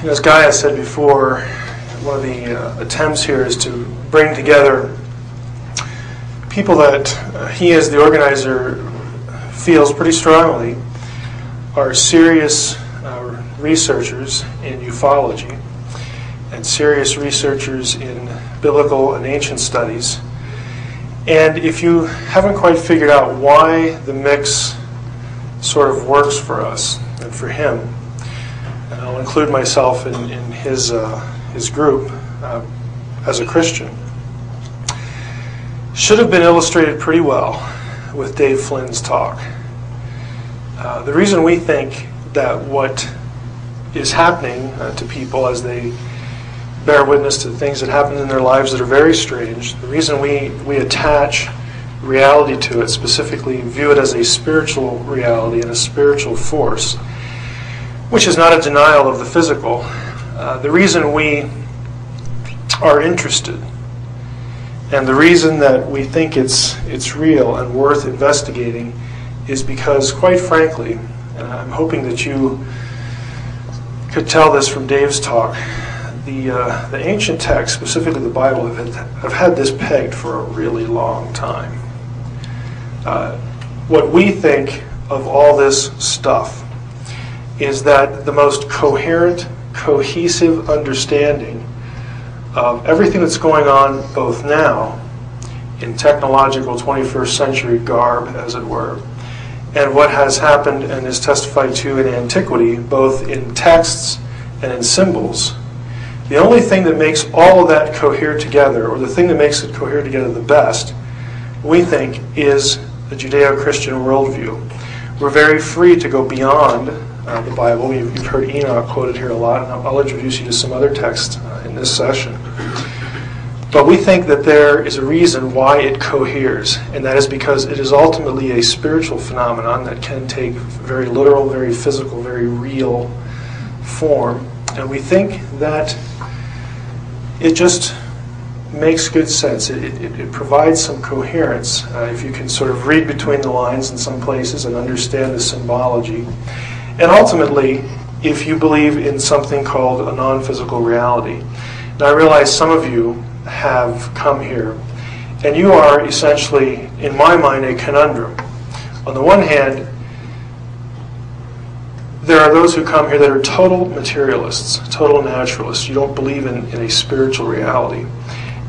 As Guy has said before, one of the attempts here is to bring together people that he, as the organizer, feels pretty strongly are serious researchers in ufology and serious researchers in biblical and ancient studies. And if you haven't quite figured out why the mix sort of works for us and for him, and I'll include myself in his group as a Christian, should have been illustrated pretty well with Dave Flynn's talk. The reason we think that what is happening to people as they bear witness to things that happen in their lives that are very strange, the reason we attach reality to it, specifically view it as a spiritual reality and a spiritual force, which is not a denial of the physical, the reason we are interested and the reason that we think it's real and worth investigating is because, quite frankly, and I'm hoping that you could tell this from Dave's talk, the ancient texts, specifically the Bible, have had this pegged for a really long time. What we think of all this stuff is that the most coherent, cohesive understanding of everything that's going on both now in technological 21st century garb, as it were, and what has happened and is testified to in antiquity, both in texts and in symbols. The only thing that makes all of that cohere together, or the thing that makes it cohere together the best, we think, is the Judeo-Christian worldview. We're very free to go beyond the Bible. You've heard Enoch quoted here a lot, and I'll introduce you to some other texts in this session. But we think that there is a reason why it coheres, and that is because it is ultimately a spiritual phenomenon that can take very literal, very physical, very real form. And we think that it just makes good sense. It provides some coherence if you can sort of read between the lines in some places and understand the symbology. And ultimately, if you believe in something called a non-physical reality. Now, I realize some of you have come here, and you are essentially, in my mind, a conundrum. On the one hand, there are those who come here that are total materialists, total naturalists. You don't believe in a spiritual reality.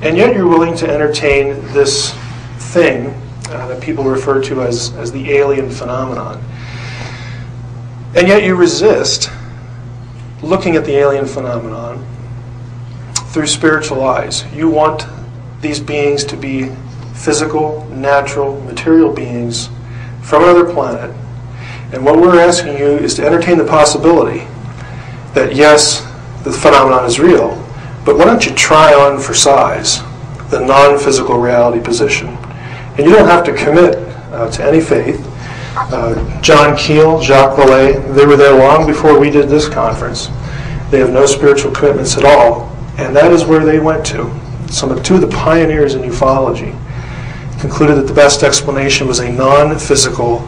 And yet you're willing to entertain this thing that people refer to as the alien phenomenon. And yet you resist looking at the alien phenomenon through spiritual eyes. You want these beings to be physical, natural, material beings from another planet. And what we're asking you is to entertain the possibility that, yes, the phenomenon is real, but why don't you try on for size the non-physical reality position? And you don't have to commit to any faith. John Keel, Jacques Vallée, they were there long before we did this conference. They have no spiritual commitments at all. And that is where they went to. Two of the pioneers in ufology concluded that the best explanation was a non-physical,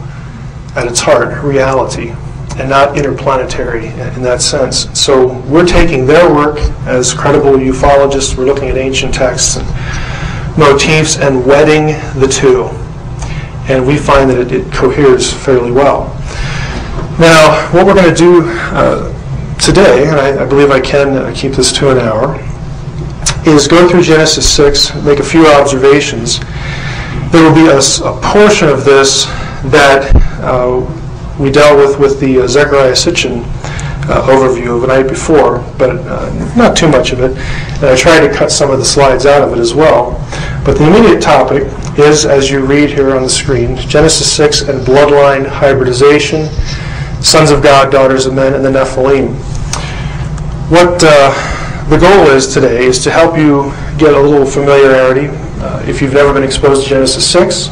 at its heart, reality, and not interplanetary in that sense. So we're taking their work as credible ufologists, we're looking at ancient texts and motifs and wedding the two. And we find that it coheres fairly well. Now, what we're going to do today, and I believe I can keep this to an hour, is go through Genesis 6, make a few observations. There will be a portion of this that we dealt with the Zechariah Sitchin overview of the night before, but not too much of it. And I tried to cut some of the slides out of it as well. But the immediate topic is, as you read here on the screen, Genesis 6 and bloodline hybridization, sons of God, daughters of men, and the Nephilim. What the goal is today is to help you get a little familiarity. If you've never been exposed to Genesis 6,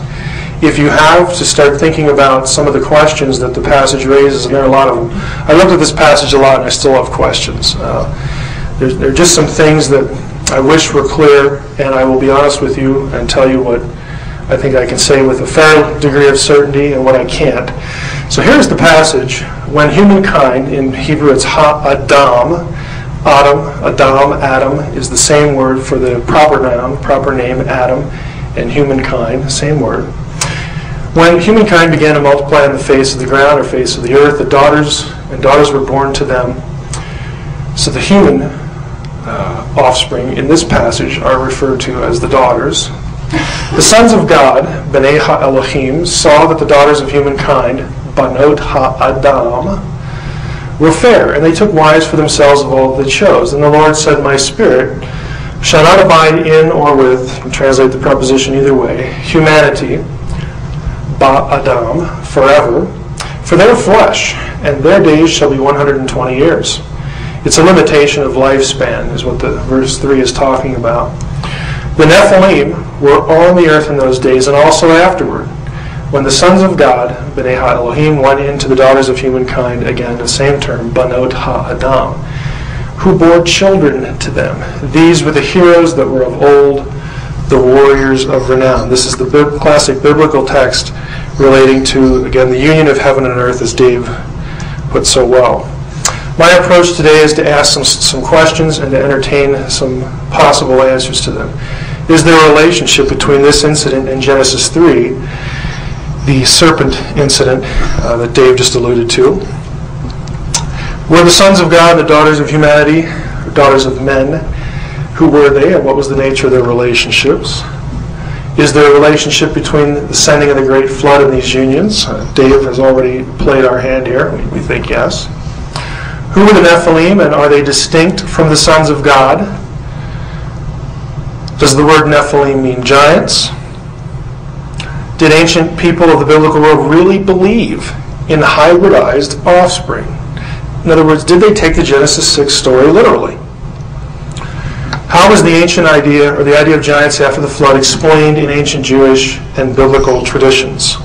if you have, to start thinking about some of the questions that the passage raises, and there are a lot of them. I looked at this passage a lot and I still have questions. There are just some things that I wish were clear, and I will be honest with you and tell you what I think I can say with a fair degree of certainty and what I can't. So here's the passage. When humankind, in Hebrew it's ha'adam, Adam is the same word for the proper noun, proper name, Adam, and humankind, same word. When humankind began to multiply on the face of the ground or face of the earth, the daughters were born to them. So the human offspring in this passage are referred to as the daughters. The sons of God, Bnei Ha-Elohim, saw that the daughters of humankind, Banot Ha-Adam, were fair, and they took wives for themselves of all that they chose. And the Lord said, My spirit shall not abide in or with, you can translate the preposition either way, humanity, Ba-Adam, forever, for their flesh, and their days shall be 120 years. It's a limitation of lifespan, is what the verse 3 is talking about. The Nephilim were on the earth in those days, and also afterward, when the sons of God, Bnei Ha-Elohim, went into the daughters of humankind, again, the same term, Banot Ha-Adam, who bore children to them. These were the heroes that were of old, the warriors of renown. This is the classic biblical text relating to, again, the union of heaven and earth, as Dave put so well. My approach today is to ask some questions and to entertain some possible answers to them. Is there a relationship between this incident in Genesis 3, the serpent incident that Dave just alluded to? Were the sons of God the daughters of humanity, or daughters of men? Who were they, and what was the nature of their relationships? Is there a relationship between the sending of the great flood and these unions? Dave has already played our hand here. We think yes. Who were the Nephilim, and are they distinct from the sons of God? Does the word Nephilim mean giants? Did ancient people of the biblical world really believe in hybridized offspring? In other words, did they take the Genesis 6 story literally? How was the ancient idea, or the idea of giants after the flood, explained in ancient Jewish and biblical traditions?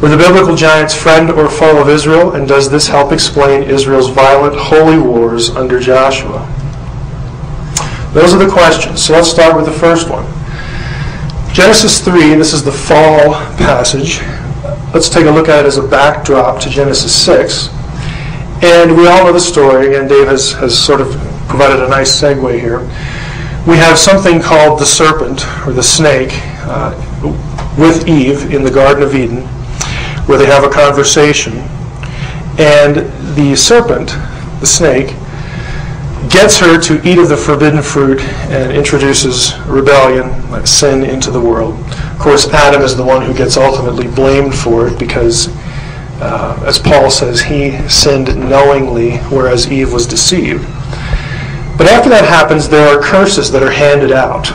Were the biblical giants friend or foe of Israel, and does this help explain Israel's violent holy wars under Joshua? Those are the questions. So let's start with the first one. Genesis 3, this is the fall passage. Let's take a look at it as a backdrop to Genesis 6. And we all know the story. Again, Dave has sort of provided a nice segue here. We have something called the serpent, or the snake, with Eve in the Garden of Eden, where they have a conversation. And the serpent, the snake, gets her to eat of the forbidden fruit and introduces rebellion, like sin, into the world. Of course, Adam is the one who gets ultimately blamed for it because, as Paul says, he sinned knowingly, whereas Eve was deceived. But after that happens, there are curses that are handed out.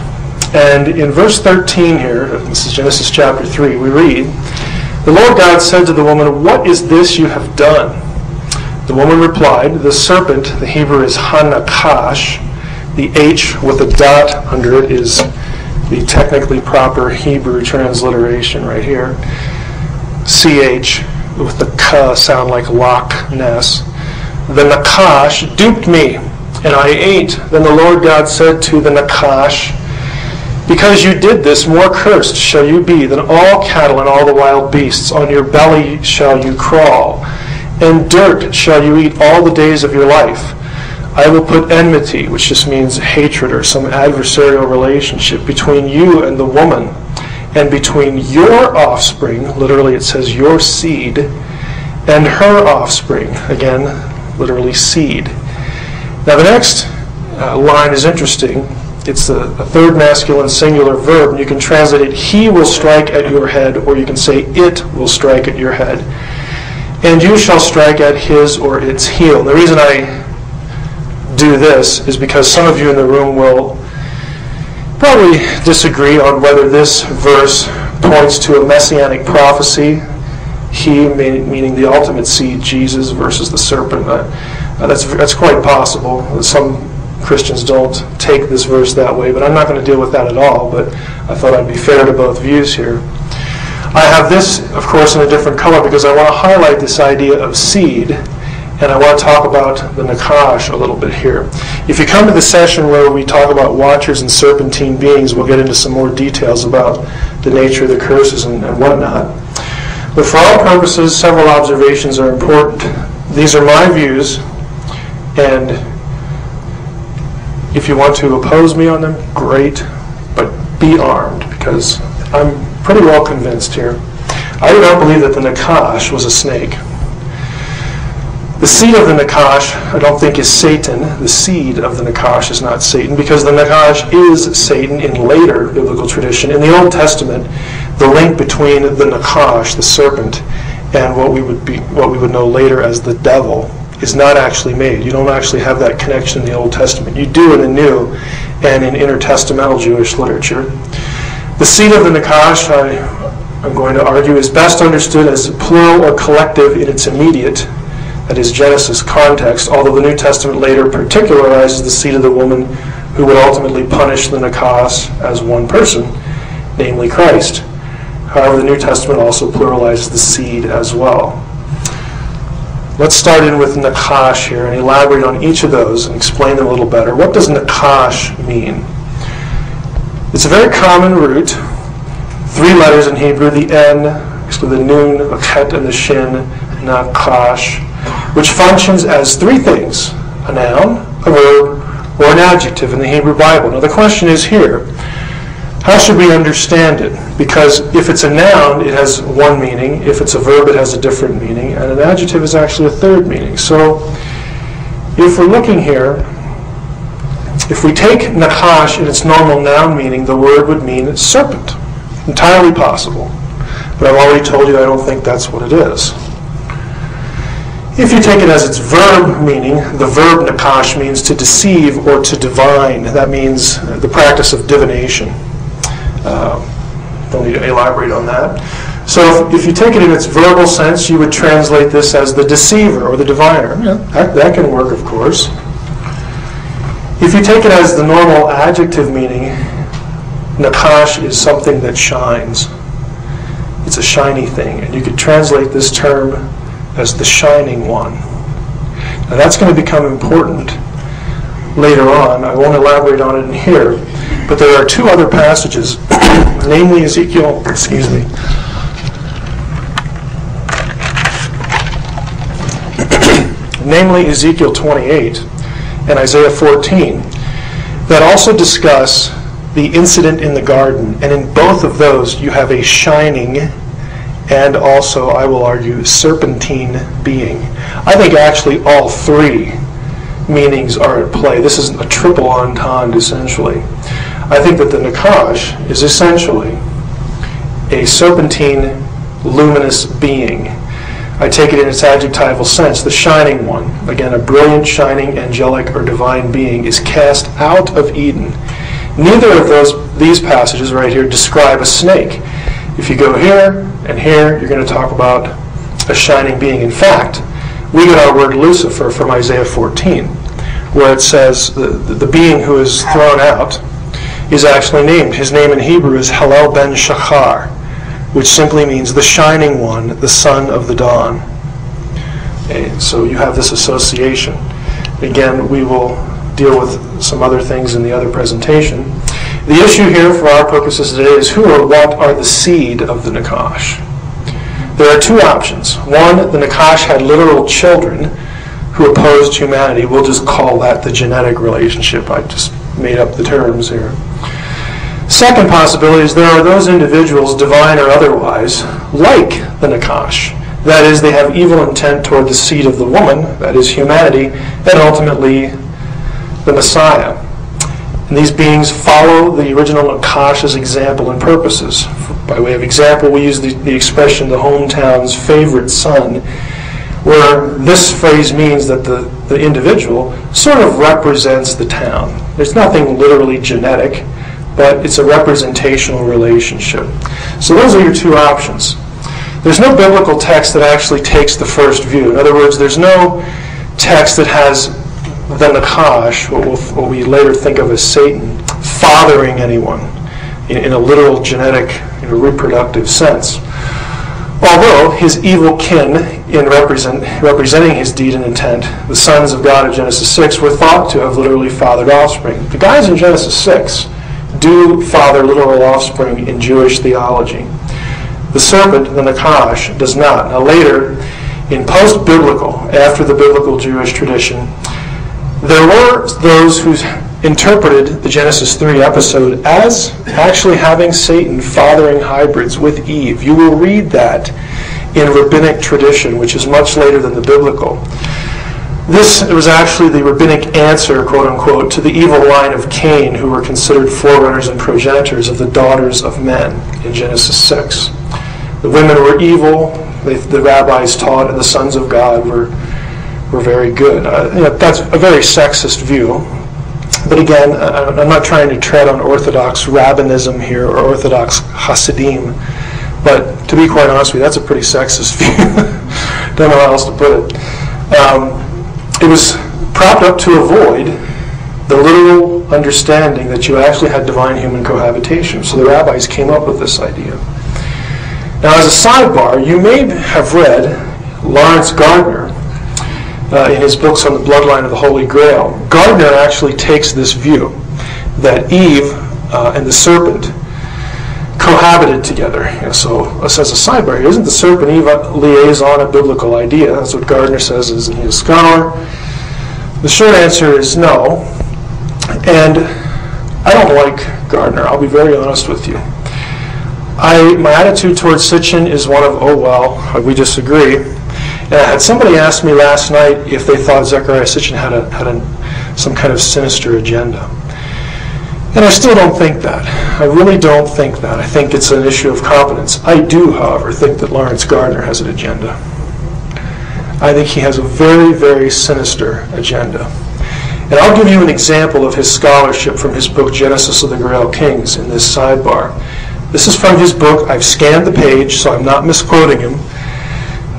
And in verse 13 here, this is Genesis chapter 3, we read, The Lord God said to the woman, What is this you have done? The woman replied, The serpent, the Hebrew is Hanakash, the H with a dot under it is the technically proper Hebrew transliteration right here. CH with the K sound like Loch Ness. The Nakash duped me, and I ate. Then the Lord God said to the Nakash, Because you did this, more cursed shall you be than all cattle and all the wild beasts. On your belly shall you crawl, and dirt shall you eat all the days of your life. I will put enmity, which just means hatred or some adversarial relationship, between you and the woman, and between your offspring, literally it says your seed, and her offspring, again, literally seed. Now the next line is interesting. It's a third masculine singular verb, and you can translate it, he will strike at your head, or you can say, it will strike at your head. And you shall strike at his or its heel. And the reason I do this is because some of you in the room will probably disagree on whether this verse points to a messianic prophecy, he meaning the ultimate seed, Jesus, versus the serpent. That's quite possible. Some Christians don't take this verse that way, but I'm not going to deal with that at all, but I thought I'd be fair to both views here. I have this, of course, in a different color because I want to highlight this idea of seed, and I want to talk about the Nakash a little bit here. If you come to the session where we talk about watchers and serpentine beings, we'll get into some more details about the nature of the curses and whatnot. But for all purposes, several observations are important. These are my views, and If you want to oppose me on them, great, but be armed, because I'm pretty well convinced here. I do not believe that the Nakash was a snake. The seed of the Nakash, I don't think, is Satan. The seed of the Nakash is not Satan, because the Nakash is Satan in later biblical tradition. In the Old Testament, the link between the Nakash, the serpent, and what we would know later as the devil is not actually made. You don't actually have that connection in the Old Testament. You do in the New and in intertestamental Jewish literature. The seed of the Nakash, I'm going to argue, is best understood as plural or collective in its immediate, that is Genesis, context, although the New Testament later particularizes the seed of the woman who would ultimately punish the Nakash as one person, namely Christ. However, the New Testament also pluralizes the seed as well. Let's start in with Nakash here and elaborate on each of those and explain them a little better. What does Nakash mean? It's a very common root, 3 letters in Hebrew, the N, actually the Nun, the Chet, and the Shin, Nakash, which functions as 3 things: a noun, a verb, or an adjective in the Hebrew Bible. Now the question is here, how should we understand it? Because if it's a noun, it has one meaning. If it's a verb, it has a different meaning. And an adjective is actually a third meaning. So if we're looking here, if we take Nakash in its normal noun meaning, the word would mean serpent. Entirely possible. But I've already told you I don't think that's what it is. If you take it as its verb meaning, the verb Nakash means to deceive or to divine. That means the practice of divination. Don't need to elaborate on that. So if you take it in its verbal sense, you would translate this as the deceiver or the diviner. Yeah, that can work, of course. If you take it as the normal adjective meaning, Nakash is something that shines. It's a shiny thing. And you could translate this term as the shining one. Now that's going to become important later on. I won't elaborate on it in here. But there are 2 other passages, namely Ezekiel, namely Ezekiel 28 and Isaiah 14, that also discuss the incident in the garden. And in both of those, you have a shining and also, I will argue, serpentine being. I think actually all 3 meanings are at play. This is a triple entendre, essentially. I think that the Nakash is essentially a serpentine, luminous being. I take it in its adjectival sense, the shining one. Again, a brilliant, shining, angelic, or divine being is cast out of Eden. Neither of these passages right here describe a snake. If you go here and here, you're going to talk about a shining being. In fact, we get our word Lucifer from Isaiah 14, where it says the being who is thrown out is actually named. His name in Hebrew is Halel ben Shachar, which simply means the shining one, the son of the dawn. Okay, so you have this association. Again, we will deal with some other things in the other presentation. The issue here for our purposes today is who or what are the seed of the Nakash. There are 2 options. One, the Nakash had literal children who opposed humanity. We'll just call that the genetic relationship. I just made up the terms here. Second possibility is there are those individuals, divine or otherwise, like the Nakash. That is, they have evil intent toward the seed of the woman, that is humanity, and ultimately the Messiah. And these beings follow the original Nakash's example and purposes. By way of example, we use the expression the hometown's favorite son, where this phrase means that the individual sort of represents the town. There's nothing literally genetic, but it's a representational relationship. So those are your 2 options. There's no biblical text that actually takes the first view. In other words, there's no text that has the Nakash, what we later think of as Satan, fathering anyone in a literal genetic, reproductive sense. Although his evil kin, in representing his deed and intent, the sons of God of Genesis 6, were thought to have literally fathered offspring. The guys in Genesis 6 do father literal offspring in Jewish theology. The serpent, the Nakash, does not. Now later, in post-biblical, after the biblical Jewish tradition, there were those whose interpreted the Genesis 3 episode as actually having Satan fathering hybrids with Eve. You will read that in rabbinic tradition, which is much later than the biblical. It was actually the rabbinic answer, quote unquote, to the evil line of Cain, who were considered forerunners and progenitors of the daughters of men in Genesis 6. The women were evil, the rabbis taught, and the sons of God were very good. That's a very sexist view. But again, I'm not trying to tread on Orthodox rabbinism here or Orthodox Hasidim. But to be quite honest with you, that's a pretty sexist view. Don't know how else to put it. It was propped up to avoid the literal understanding that you actually had divine-human cohabitation. So the rabbis came up with this idea. Now, as a sidebar, you may have read Lawrence Gardner in his books on the bloodline of the Holy Grail. Gardner actually takes this view that Eve and the serpent cohabited together. So, as a sidebar here, isn't the serpent-Eve liaison a biblical idea? That's what Gardner says, isn't he a scholar? The short answer is no. And I don't like Gardner, I'll be very honest with you. My attitude towards Sitchin is one of, oh well, we disagree. And I had somebody ask me last night if they thought Zechariah Sitchin had some kind of sinister agenda. And I still don't think that. I really don't think that. I think it's an issue of competence. I do, however, think that Lawrence Gardner has an agenda. I think he has a very, very sinister agenda. And I'll give you an example of his scholarship from his book, Genesis of the Grail Kings, in this sidebar. This is from his book. I've scanned the page, so I'm not misquoting him.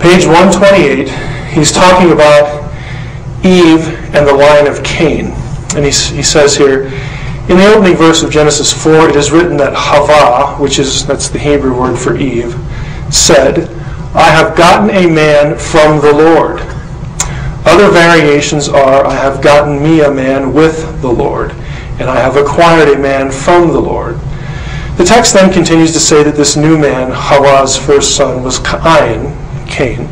Page 128, he's talking about Eve and the line of Cain. And he says here, in the opening verse of Genesis 4, it is written that Hava, that's the Hebrew word for Eve, said, I have gotten a man from the Lord. Other variations are, I have gotten me a man with the Lord, and I have acquired a man from the Lord. The text then continues to say that this new man, Hava's first son, was Cain,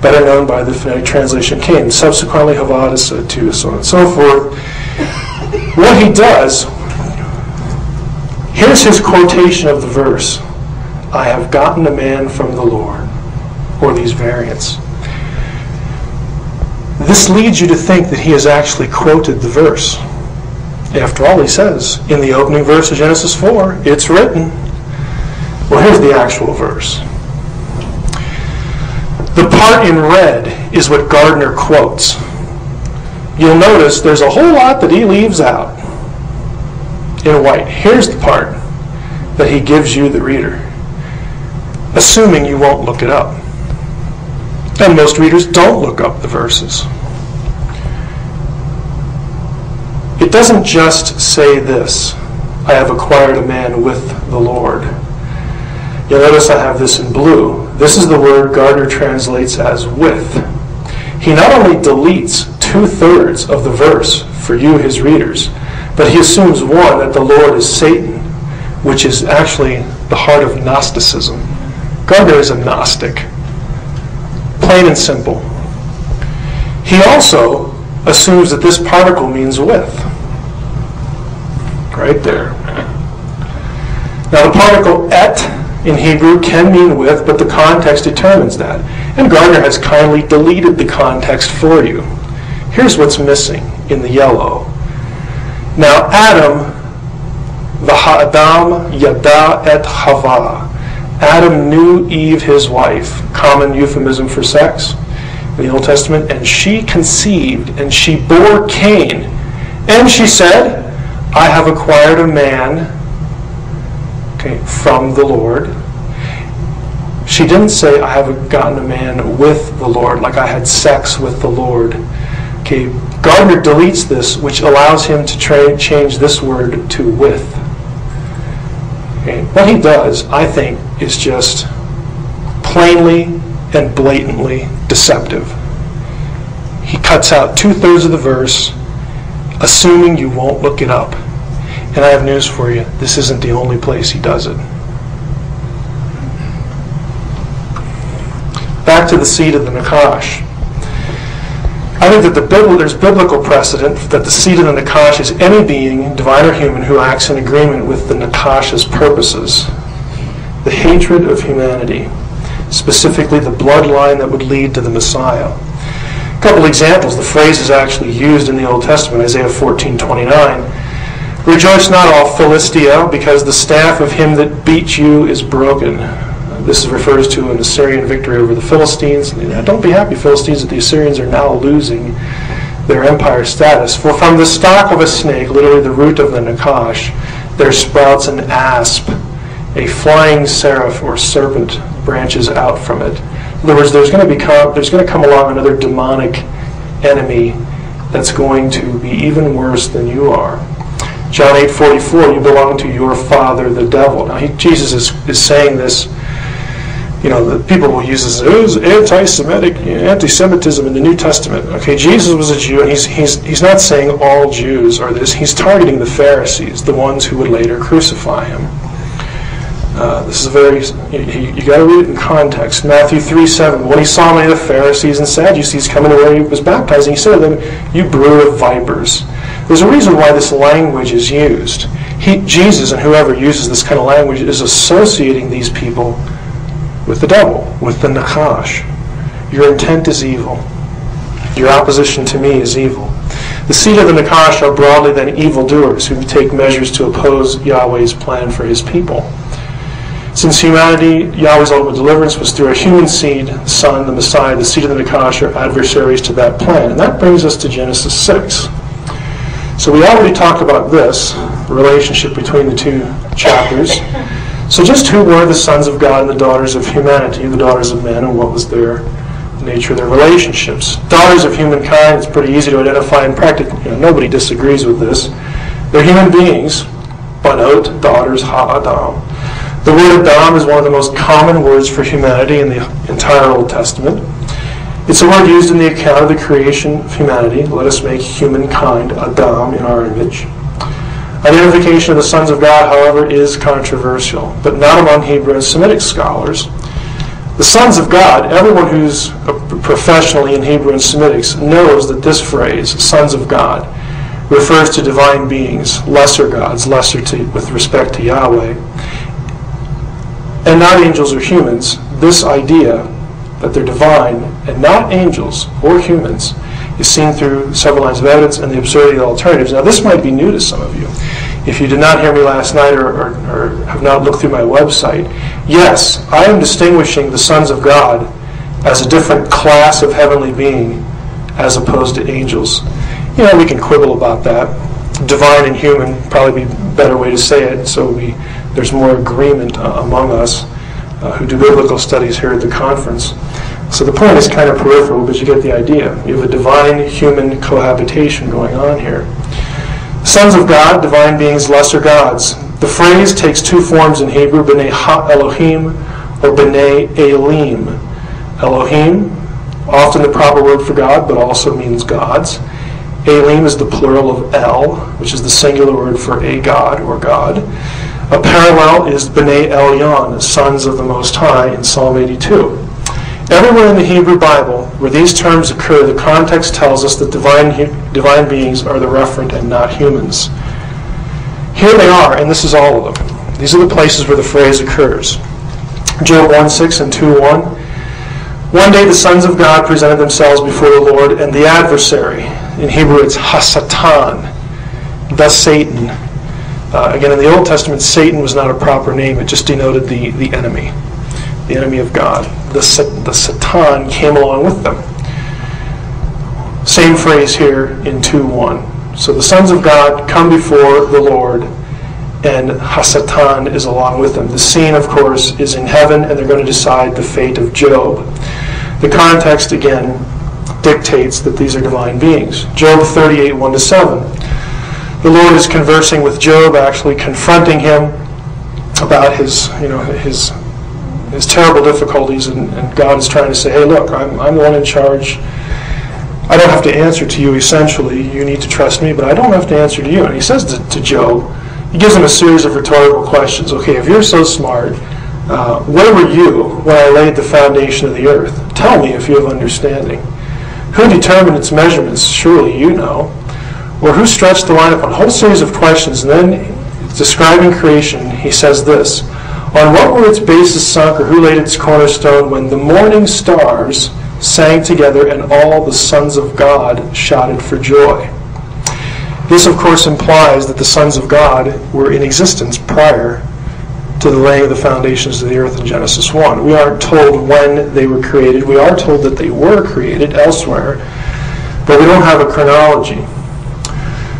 better known by the phonetic translation Cain. Subsequently, Hava is said to, so on and so forth. What he does, here's his quotation of the verse, I have gotten a man from the Lord, or these variants. This leads you to think that he has actually quoted the verse. After all, he says, in the opening verse of Genesis 4, it's written. Well, here's the actual verse. The part in red is what Gardner quotes. You'll notice there's a whole lot that he leaves out in white. Here's the part that he gives you, the reader, assuming you won't look it up. And most readers don't look up the verses. It doesn't just say this, I have acquired a man with the Lord. You'll notice I have this in blue. This is the word Gardner translates as with. He not only deletes 2/3 of the verse for you, his readers, but he assumes, one, that the Lord is Satan, which is actually the heart of Gnosticism. Gardner is a Gnostic, plain and simple. He also assumes that this particle means with. Right there. Now the particle et in Hebrew can mean with, but the context determines that. And Gardner has kindly deleted the context for you. Here's what's missing in the yellow. Now Adam, V'ha'adam yada et Hava. Adam knew Eve, his wife, common euphemism for sex in the Old Testament, and she conceived, and she bore Cain. And she said, I have acquired a man, from the Lord. She didn't say, I have gotten a man with the Lord, like I had sex with the Lord. Gardner deletes this, which allows him to change this word to with. What he does, I think, is just plainly and blatantly deceptive. He cuts out 2/3 of the verse, assuming you won't look it up. And I have news for you. This isn't the only place he does it. Back to the seed of the Nakash. I think that there's biblical precedent that the seed of the Nakash is any being, divine or human, who acts in agreement with the Nakash's purposes. The hatred of humanity, specifically the bloodline that would lead to the Messiah. A couple examples. The phrase is actually used in the Old Testament, Isaiah 14:29. Rejoice not, all Philistia, because the staff of him that beat you is broken. This refers to an Assyrian victory over the Philistines. Don't be happy, Philistines, that the Assyrians are now losing their empire status. For from the stalk of a snake, literally the root of the Nakash, there sprouts an asp. A flying seraph or serpent branches out from it. In other words, there's going to come along another demonic enemy that's going to be even worse than you are. John 8:44, you belong to your father, the devil. Now, Jesus is saying this. The people will use this as anti-Semitism in the New Testament. Okay, Jesus was a Jew, and he's not saying all Jews are this. He's targeting the Pharisees, the ones who would later crucify him. This is you got to read it in context. Matthew 3:7, when he saw many of the Pharisees and Sadducees coming to where he was baptizing, he said to them, you brood of vipers. There's a reason why this language is used. Jesus and whoever uses this kind of language is associating these people with the devil, with the Nakash. Your intent is evil. Your opposition to me is evil. The seed of the Nakash are broadly then evildoers who take measures to oppose Yahweh's plan for his people. Since humanity, Yahweh's ultimate deliverance was through a human seed, Son, the Messiah, the seed of the Nakash are adversaries to that plan. And that brings us to Genesis 6. So we already talked about this relationship between the two chapters. So just who were the sons of God and the daughters of humanity, the daughters of men, and what was their nature of their relationships? Daughters of humankind, it's pretty easy to identify in practice. Nobody disagrees with this. They're human beings. Banot, daughters, ha-adam. The word Adam is one of the most common words for humanity in the entire Old Testament. It's a word used in the account of the creation of humanity. Let us make humankind Adam in our image. Identification of the sons of God, however, is controversial, but not among Hebrew and Semitic scholars. The sons of God, everyone who's professionally in Hebrew and Semitics knows that this phrase, sons of God, refers to divine beings, lesser gods, with respect to Yahweh, and not angels or humans. This idea that they're divine and not angels or humans is seen through several lines of evidence and the absurdity of the alternatives. Now, this might be new to some of you. If you did not hear me last night or have not looked through my website, yes, I am distinguishing the sons of God as a different class of heavenly being as opposed to angels. We can quibble about that. Divine and human probably be a better way to say it, so there's more agreement among us who do biblical studies here at the conference. So the point is kind of peripheral, but you get the idea. You have a divine-human cohabitation going on here. Sons of God, divine beings, lesser gods. The phrase takes two forms in Hebrew, B'nai Ha-Elohim or B'nai Elim. Elohim, often the proper word for God, but also means gods. Elim is the plural of El, which is the singular word for a god or God. A parallel is B'nai Elyon, sons of the Most High, in Psalm 82. Everywhere in the Hebrew Bible where these terms occur, the context tells us that divine beings are the referent and not humans. Here they are, and this is all of them. These are the places where the phrase occurs. Job 1:6 and 2:1. One day the sons of God presented themselves before the Lord, and the adversary, in Hebrew it's Hasatan, the Satan. Again, in the Old Testament, Satan was not a proper name. It just denoted the enemy of God. The Satan came along with them. Same phrase here in 2:1. So the sons of God come before the Lord, and Hasatan is along with them. The scene, of course, is in heaven, and they're going to decide the fate of Job. The context, again, dictates that these are divine beings. Job 38, 1-7. The Lord is conversing with Job, actually confronting him about his terrible difficulties, and God is trying to say, hey, look, I'm the one in charge. I don't have to answer to you, essentially. You need to trust me, but I don't have to answer to you. And he says to Job, he gives him a series of rhetorical questions. Okay, if you're so smart, where were you when I laid the foundation of the earth? Tell me if you have understanding. Who determined its measurements? Surely you know. Or who stretched the line upon? A whole series of questions. And then, describing creation, he says this. On what were its bases sunk, or who laid its cornerstone, when the morning stars sang together and all the sons of God shouted for joy? This, of course, implies that the sons of God were in existence prior to the laying of the foundations of the earth in Genesis 1. We aren't told when they were created. We are told that they were created elsewhere, but we don't have a chronology.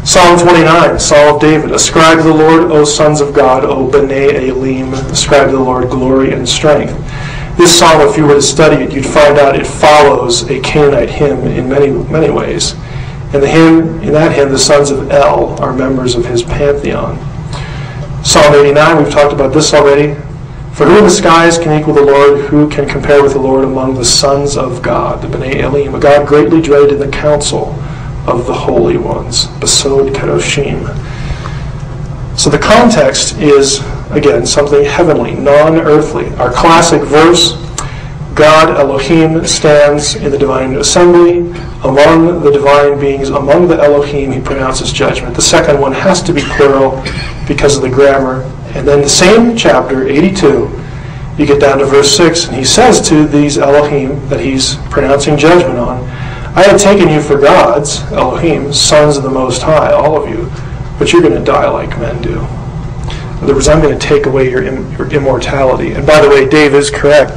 Psalm 29, Psalm of David. Ascribe to the Lord, O sons of God, O B'nai Elim. Ascribe to the Lord glory and strength. This psalm, if you were to study it, you'd find out it follows a Canaanite hymn in many ways. In that hymn, the sons of El are members of his pantheon. Psalm 89, we've talked about this already. For who in the skies can equal the Lord? Who can compare with the Lord among the sons of God? The B'nai Elim, a God greatly dreaded in the council of the holy ones. Besod Kadoshim. So the context is, again, something heavenly, non-earthly. Our classic verse, God, Elohim, stands in the divine assembly. Among the divine beings, among the Elohim, he pronounces judgment. The second one has to be plural because of the grammar. And then the same chapter, 82, you get down to verse 6, and he says to these Elohim that he's pronouncing judgment on, I had taken you for gods, Elohim, sons of the Most High, all of you, but you're going to die like men do. In other words, I'm going to take away your immortality. And by the way, Dave is correct.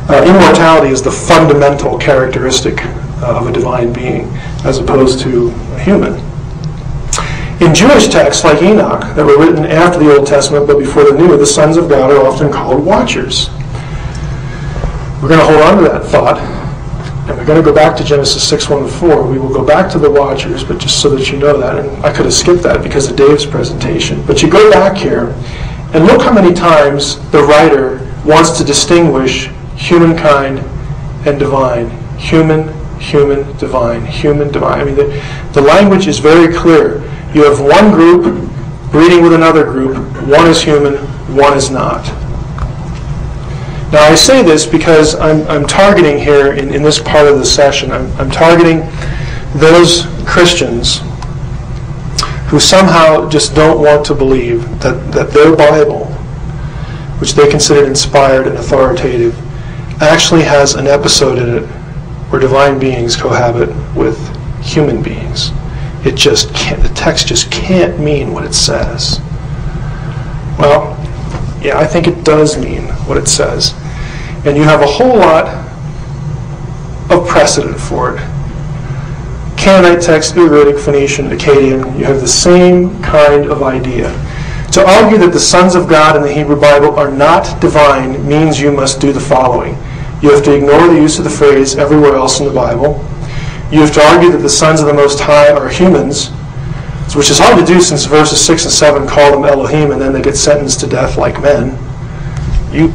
Immortality is the fundamental characteristic of a divine being, as opposed to a human. In Jewish texts like Enoch, that were written after the Old Testament but before the New, the sons of God are often called watchers. We're going to hold on to that thought, and we're going to go back to Genesis 6:1-4. We will go back to the watchers, but just so that you know that, and I could have skipped that because of Dave's presentation, but you go back here, and look how many times the writer wants to distinguish humankind and divine. Human, divine, human, divine. I mean, the language is very clear. You have one group breeding with another group. One is human, one is not. Now, I say this because I'm targeting here in this part of the session, I'm targeting those Christians who somehow just don't want to believe that their Bible, which they consider inspired and authoritative, actually has an episode in it where divine beings cohabit with human beings. It just can't, the text just can't mean what it says. Well, yeah, I think it does mean what it says. And you have a whole lot of precedent for it. Canaanite text, Ugaritic, Phoenician, Akkadian, you have the same kind of idea. To argue that the sons of God in the Hebrew Bible are not divine means you must do the following. You have to ignore the use of the phrase everywhere else in the Bible. You have to argue that the sons of the Most High are humans, which is hard to do since verses 6 and 7 call them Elohim and then they get sentenced to death like men. You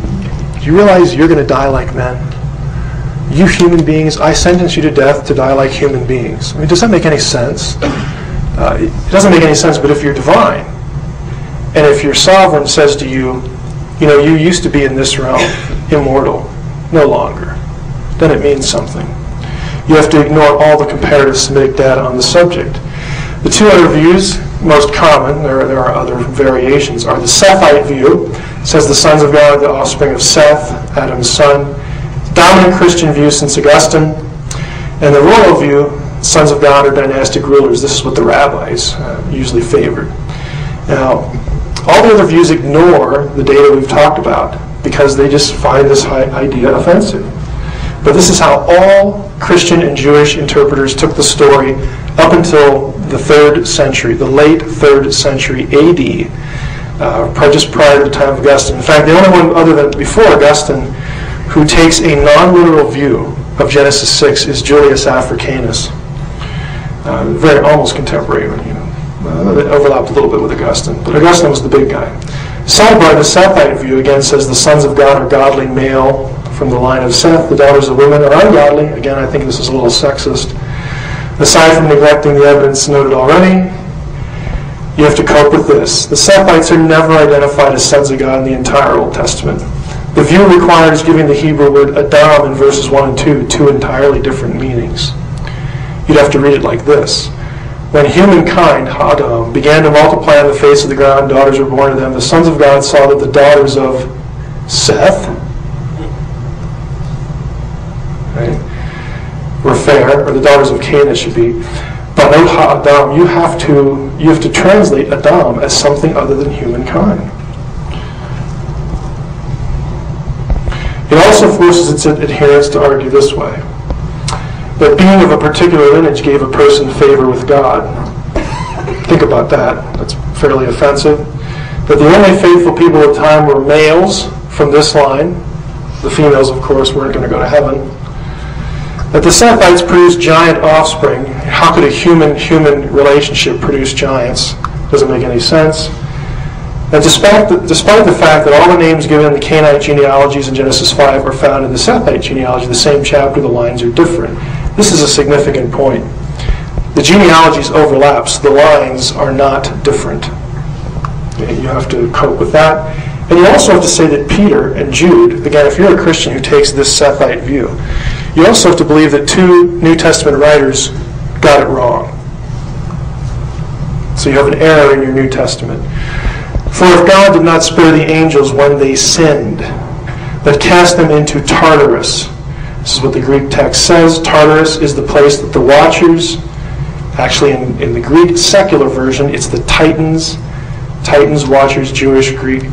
realize you're going to die like men? You human beings, I sentence you to death to die like human beings. I mean, does that make any sense? It doesn't make any sense, but if you're divine, and if your sovereign says to you, you used to be in this realm, immortal, no longer, then it means something. You have to ignore all the comparative Semitic data on the subject. The two other views, most common, there are other variations, are the Sethite view. It says the sons of God are the offspring of Seth, Adam's son. Dominant Christian view since Augustine. And the royal view, sons of God are dynastic rulers. This is what the rabbis usually favored. Now, all the other views ignore the data we've talked about because they just find this idea offensive. But this is how all Christian and Jewish interpreters took the story up until the 3rd century, the late 3rd century AD, just prior to the time of Augustine. In fact, the only one other than before Augustine who takes a non-literal view of Genesis 6 is Julius Africanus. Very almost contemporary, they overlapped a little bit with Augustine, but Augustine was the big guy. Sidebar, the Sethite view again says the sons of God are godly male from the line of Seth. The daughters of women are ungodly. Again, I think this is a little sexist. Aside from neglecting the evidence noted already, you have to cope with this. The Sethites are never identified as sons of God in the entire Old Testament. The view requires giving the Hebrew word Adam in verses 1 and 2 two entirely different meanings. You'd have to read it like this. When humankind, Adam, began to multiply on the face of the ground, daughters were born to them. The sons of God saw that the daughters of Seth, right, were fair, or the daughters of Cain it should be. But note Adam, you have to translate Adam as something other than humankind. It also forces its adherents to argue this way: that being of a particular lineage gave a person favor with God. Think about that. That's fairly offensive. That the only faithful people at the time were males from this line. The females, of course, weren't going to go to heaven. That the Sethites produced giant offspring. How could a human-human relationship produce giants? Doesn't make any sense. And despite the fact that all the names given in the Canaanite genealogies in Genesis 5 are found in the Sethite genealogy, the same chapter, the lines are different. This is a significant point. The genealogies overlap, so the lines are not different. You have to cope with that. And you also have to say that Peter and Jude, again, if you're a Christian who takes this Sethite view, you also have to believe that two New Testament writers got it wrong. So you have an error in your New Testament. For if God did not spare the angels when they sinned, but cast them into Tartarus. This is what the Greek text says. Tartarus is the place that the watchers, actually in the Greek secular version, it's the Titans, watchers, Jewish, Greek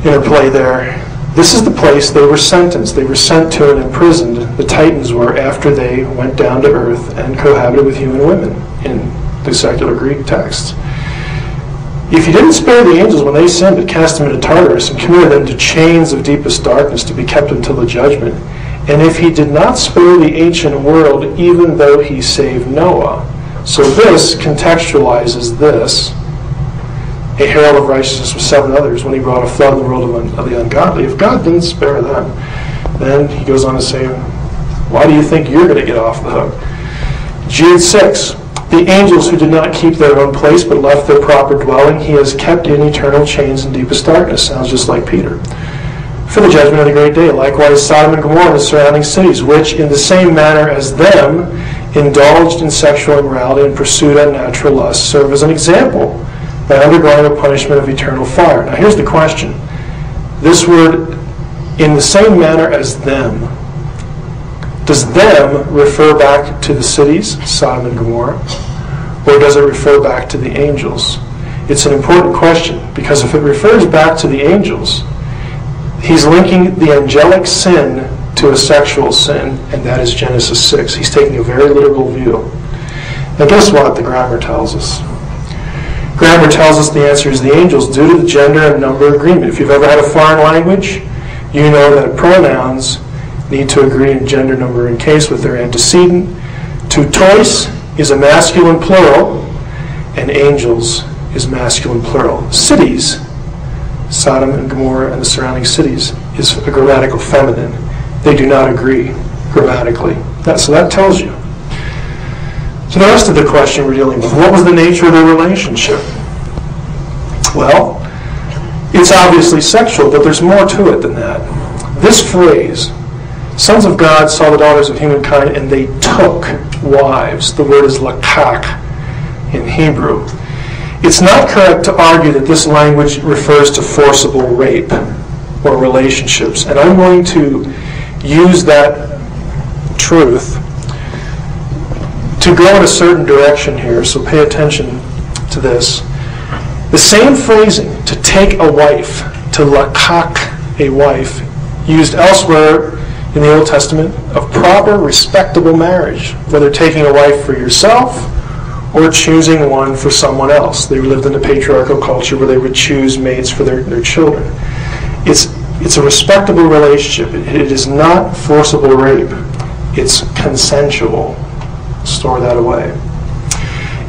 interplay there. This is the place they were sentenced. They were sent to and imprisoned, the Titans were, after they went down to earth and cohabited with human women in the secular Greek text. If he didn't spare the angels when they sinned, but cast them into Tartarus and committed them to chains of deepest darkness to be kept until the judgment, and if he did not spare the ancient world, even though he saved Noah. So this contextualizes this, a herald of righteousness with 7 others, when he brought a flood in the world of the ungodly. If God didn't spare them, then he goes on to say, why do you think you're going to get off the hook? Jude 6. The angels who did not keep their own place but left their proper dwelling, he has kept in eternal chains and deepest darkness. Sounds just like Peter. For the judgment of the great day. Likewise Sodom and Gomorrah and the surrounding cities, which in the same manner as them indulged in sexual immorality and pursued unnatural lusts, serve as an example by undergoing a punishment of eternal fire. Now here's the question. This word, in the same manner as them, does them refer back to the cities, Sodom and Gomorrah, or does it refer back to the angels? It's an important question, because if it refers back to the angels, he's linking the angelic sin to a sexual sin, and that is Genesis 6. He's taking a very literal view. Now guess what the grammar tells us? Grammar tells us the answer is the angels due to the gender and number agreement. If you've ever had a foreign language, you know that pronouns need to agree in gender, number, and case with their antecedent. Tutois is a masculine plural, and angels is masculine plural. Cities, Sodom and Gomorrah and the surrounding cities, is a grammatical feminine. They do not agree grammatically. So that tells you. So the rest of the question we're dealing with, what was the nature of their relationship? Well, it's obviously sexual, but there's more to it than that. This phrase, sons of God saw the daughters of humankind and they took wives. The word is lakak in Hebrew. It's not correct to argue that this language refers to forcible rape or relationships. And I'm going to use that truth to go in a certain direction here, so pay attention to this. The same phrasing, to take a wife, to lakak a wife, used elsewhere in the Old Testament of proper, respectable marriage, whether taking a wife for yourself or choosing one for someone else. They lived in a patriarchal culture where they would choose mates for their children. It's a respectable relationship. It is not forcible rape. It's consensual. Store that away.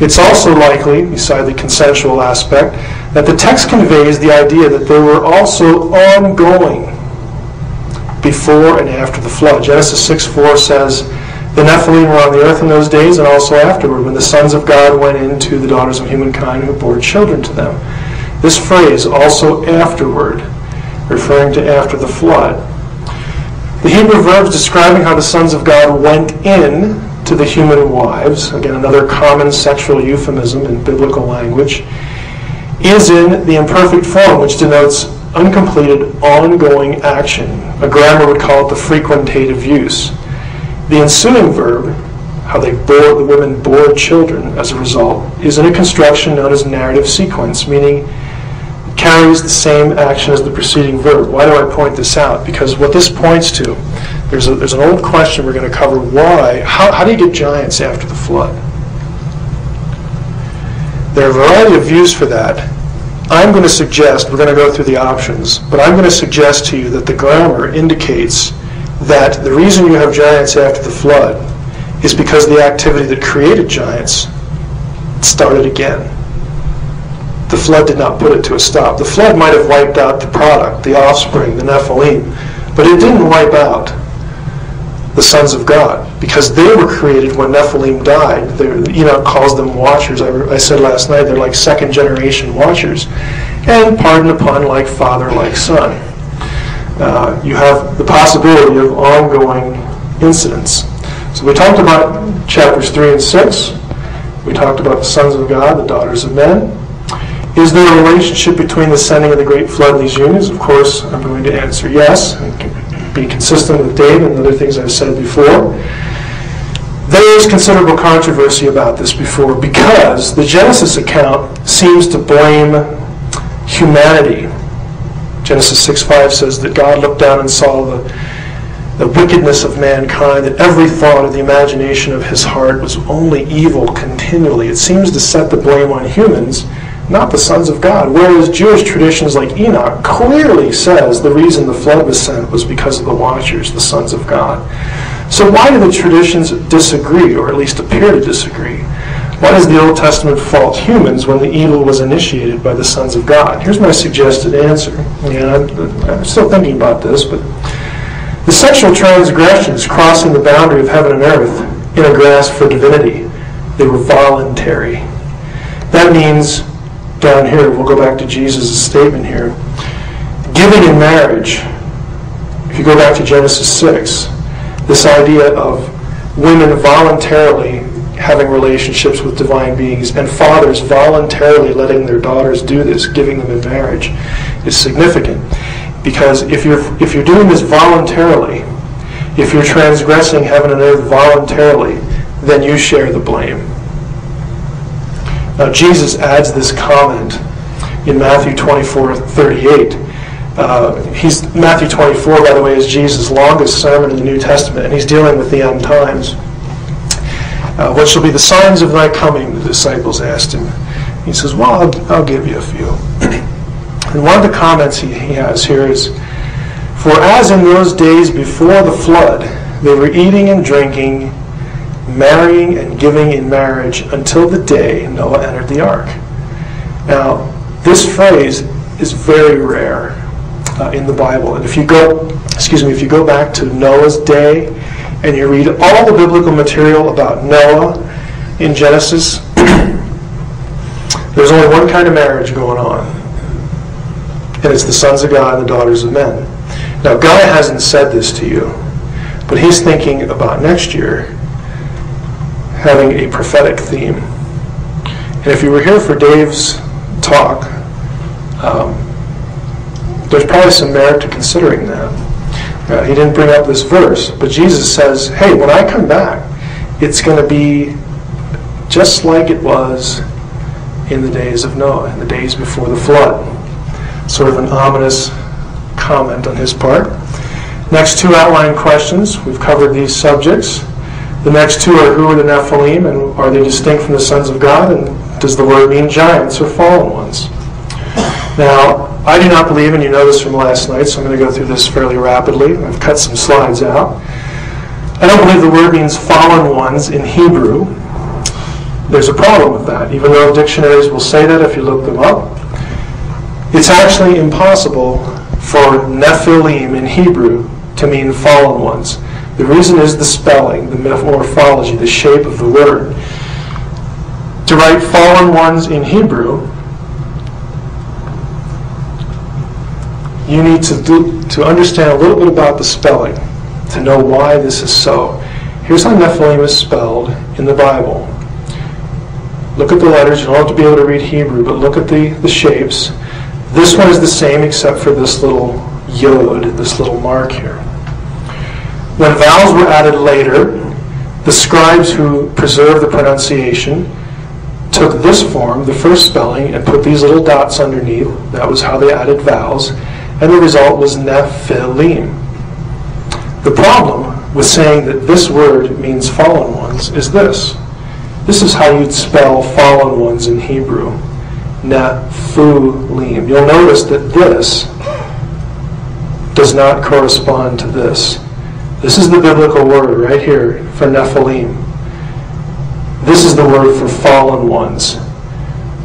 It's also likely, beside the consensual aspect, that the text conveys the idea that they were also ongoing before and after the flood. Genesis 6:4 says, the Nephilim were on the earth in those days and also afterward, when the sons of God went into the daughters of humankind who bore children to them. This phrase, also afterward, referring to after the flood. The Hebrew verbs describing how the sons of God went in to to the human wives, again another common sexual euphemism in biblical language, is in the imperfect form, which denotes uncompleted, ongoing action. A grammar would call it the frequentative use. The ensuing verb, how the women bore children as a result, is in a construction known as narrative sequence, meaning it carries the same action as the preceding verb. Why do I point this out? Because what this points to, there's an old question we're going to cover. How do you get giants after the flood? There are a variety of views for that. I'm going to suggest, we're going to go through the options, but I'm going to suggest to you that the grammar indicates that the reason you have giants after the flood is because the activity that created giants started again. The flood did not put it to a stop. The flood might have wiped out the product, the offspring, the Nephilim, but it didn't wipe out the sons of God, because they were created when Nephilim died. Enoch calls them watchers. I said last night they're like second generation watchers, and pardon the pun, like father, like son. You have the possibility of ongoing incidents. So we talked about chapters 3 and 6. We talked about the sons of God, the daughters of men. Is there a relationship between the sending of the great flood and these unions? Of course, I'm going to answer yes, and be consistent with Dave and other things I've said before. There is considerable controversy about this before, because the Genesis account seems to blame humanity. Genesis 6:5 says that God looked down and saw the wickedness of mankind, that every thought of the imagination of his heart was only evil continually. It seems to set the blame on humans, not the sons of God, whereas Jewish traditions like Enoch clearly says the reason the flood was sent was because of the watchers, the sons of God. So why do the traditions disagree, or at least appear to disagree? Why does the Old Testament fault humans when the evil was initiated by the sons of God? Here's my suggested answer. I'm still thinking about this, but the sexual transgressions crossing the boundary of heaven and earth in a grasp for divinity, they were voluntary. That means, down here, we'll go back to Jesus' statement here, giving in marriage, if you go back to Genesis 6, this idea of women voluntarily having relationships with divine beings and fathers voluntarily letting their daughters do this, giving them in marriage, is significant. Because if you're doing this voluntarily, if you're transgressing heaven and earth voluntarily, then you share the blame. Now Jesus adds this comment in Matthew 24:38. Matthew 24, by the way, is Jesus' longest sermon in the New Testament, and he's dealing with the end times. What shall be the signs of thy coming? The disciples asked him. He says, well, I'll give you a few. And one of the comments he has here is, for as in those days before the flood, they were eating and drinking, marrying and giving in marriage until the day Noah entered the ark. Now, this phrase is very rare in the Bible. And if you go back to Noah's day and you read all the biblical material about Noah in Genesis, there's only one kind of marriage going on. And it's the sons of God and the daughters of men. Now, God hasn't said this to you, but he's thinking about next year having a prophetic theme. And if you were here for Dave's talk, there's probably some merit to considering that. He didn't bring up this verse, but Jesus says, hey, when I come back, it's going to be just like it was in the days of Noah, in the days before the flood. Sort of an ominous comment on his part. Next two outline questions. We've covered these subjects. The next two are, who are the Nephilim, and are they distinct from the sons of God, and does the word mean giants or fallen ones? Now, I do not believe, and you know this from last night, so I'm going to go through this fairly rapidly. I've cut some slides out. I don't believe the word means fallen ones in Hebrew. There's a problem with that, even though dictionaries will say that if you look them up. It's actually impossible for Nephilim in Hebrew to mean fallen ones. The reason is the spelling, the morphology, the shape of the word. To write fallen ones in Hebrew, you need to understand a little bit about the spelling to know why this is so. Here's how Nephilim is spelled in the Bible. Look at the letters. You don't have to be able to read Hebrew, but look at the shapes. This one is the same except for this little yod, this little mark here. When vowels were added later, the scribes who preserved the pronunciation took this form, the first spelling, and put these little dots underneath. That was how they added vowels. And the result was Nephilim. The problem with saying that this word means fallen ones is this. This is how you'd spell fallen ones in Hebrew. Nephilim. You'll notice that this does not correspond to this. This is the biblical word right here for Nephilim. This is the word for fallen ones.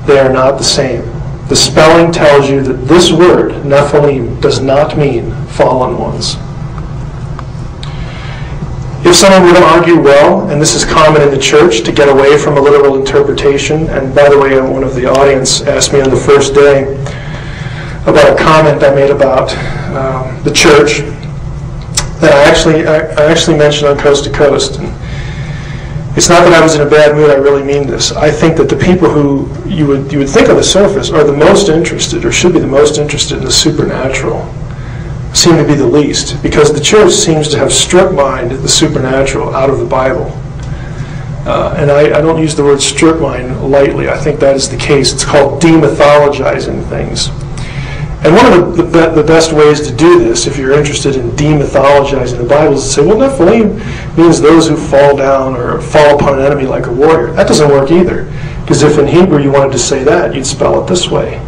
They are not the same. The spelling tells you that this word, Nephilim, does not mean fallen ones. If someone were to argue, well, and this is common in the church, to get away from a literal interpretation, and by the way, one of the audience asked me on the first day about a comment I made about the church that I actually mentioned on Coast to Coast. And it's not that I was in a bad mood, I really mean this. I think that the people who you would think on the surface are the most interested, or should be the most interested in the supernatural, seem to be the least, because the church seems to have strip mined the supernatural out of the Bible. And I don't use the word strip mine lightly. I think that is the case. It's called demythologizing things. And one of the best ways to do this, if you're interested in demythologizing the Bible, is to say, well, Nephilim means those who fall down or fall upon an enemy like a warrior. That doesn't work either. Because if in Hebrew you wanted to say that, you'd spell it this way.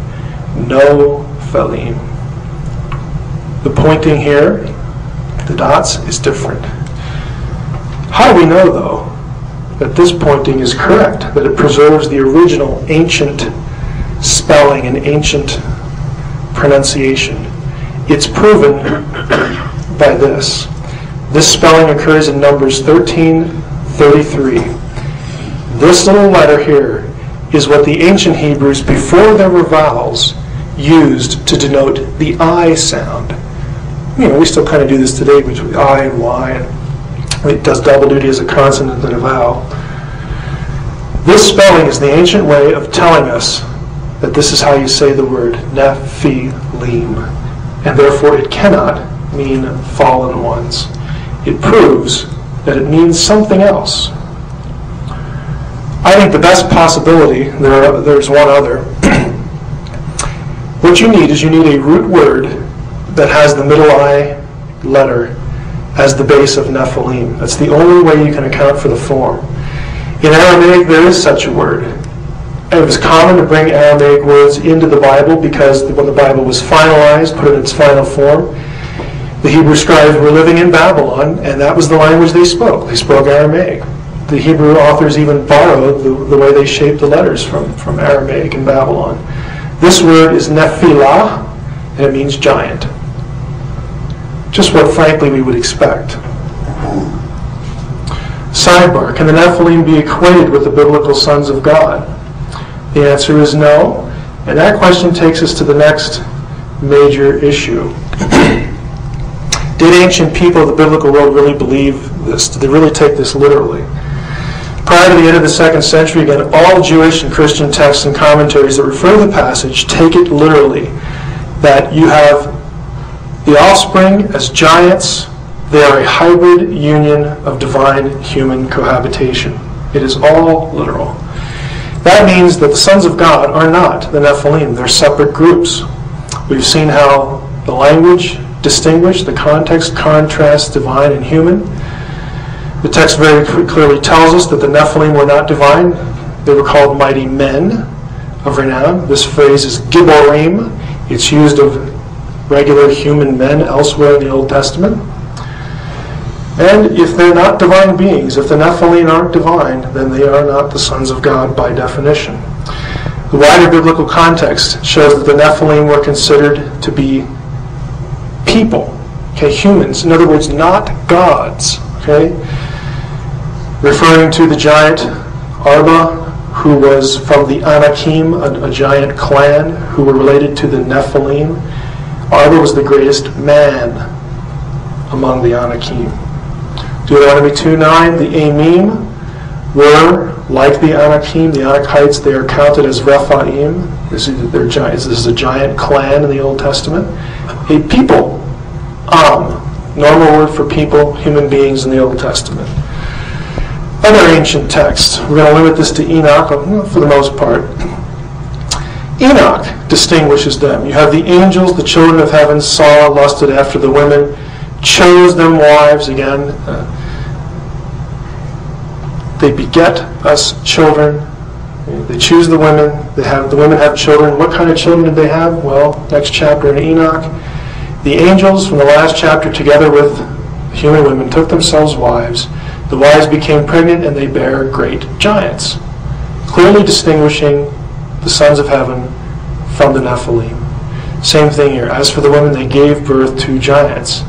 No-phalim. The pointing here, the dots, is different. How do we know, though, that this pointing is correct, that it preserves the original ancient spelling and ancient pronunciation? It's proven by this. This spelling occurs in Numbers 13:33. This little letter here is what the ancient Hebrews, before there were vowels, used to denote the I sound. You know, we still kind of do this today between I and Y, and it does double duty as a consonant and a vowel. This spelling is the ancient way of telling us that this is how you say the word Nephilim, and therefore it cannot mean fallen ones. It proves that it means something else. I think the best possibility, there's one other. What you need is you need a root word that has the middle I letter as the base of Nephilim. That's the only way you can account for the form. In Aramaic, there is such a word. It was common to bring Aramaic words into the Bible because when the Bible was finalized, put in its final form, the Hebrew scribes were living in Babylon, and that was the language they spoke. They spoke Aramaic. The Hebrew authors even borrowed the way they shaped the letters from Aramaic in Babylon. This word is Nephilah, and it means giant. Just what, frankly, we would expect. Sidebar, can the Nephilim be equated with the biblical sons of God? The answer is no, and that question takes us to the next major issue. Did ancient people of the biblical world really believe this? Did they really take this literally? Prior to the end of the 2nd century, again, all Jewish and Christian texts and commentaries that refer to the passage take it literally, that you have the offspring as giants. They are a hybrid union of divine-human cohabitation. It is all literal. That means that the sons of God are not the Nephilim. They're separate groups. We've seen how the language distinguishes, the context contrasts divine and human. The text very clearly tells us that the Nephilim were not divine. They were called mighty men of renown. This phrase is Gibborim. It's used of regular human men elsewhere in the Old Testament. And if they're not divine beings, if the Nephilim aren't divine, then they are not the sons of God by definition. The wider biblical context shows that the Nephilim were considered to be people, humans. In other words, not gods. Referring to the giant Arba, who was from the Anakim, a giant clan who were related to the Nephilim. Arba was the greatest man among the Anakim. Deuteronomy 2:9, the Amim were like the Anakim, the Anakites. They are counted as Rephaim. This is a giant clan in the Old Testament. A people, normal word for people, human beings in the Old Testament. Other ancient texts. We're going to limit this to Enoch for the most part. Enoch distinguishes them. You have the angels, the children of heaven, saw, lusted after the women, chose them wives. Again, they beget us children. They choose the women. The women have children. What kind of children did they have? Well, next chapter in Enoch. The angels from the last chapter, together with human women, took themselves wives. The wives became pregnant, and they bare great giants, clearly distinguishing the sons of heaven from the Nephilim. Same thing here. As for the women, they gave birth to giants.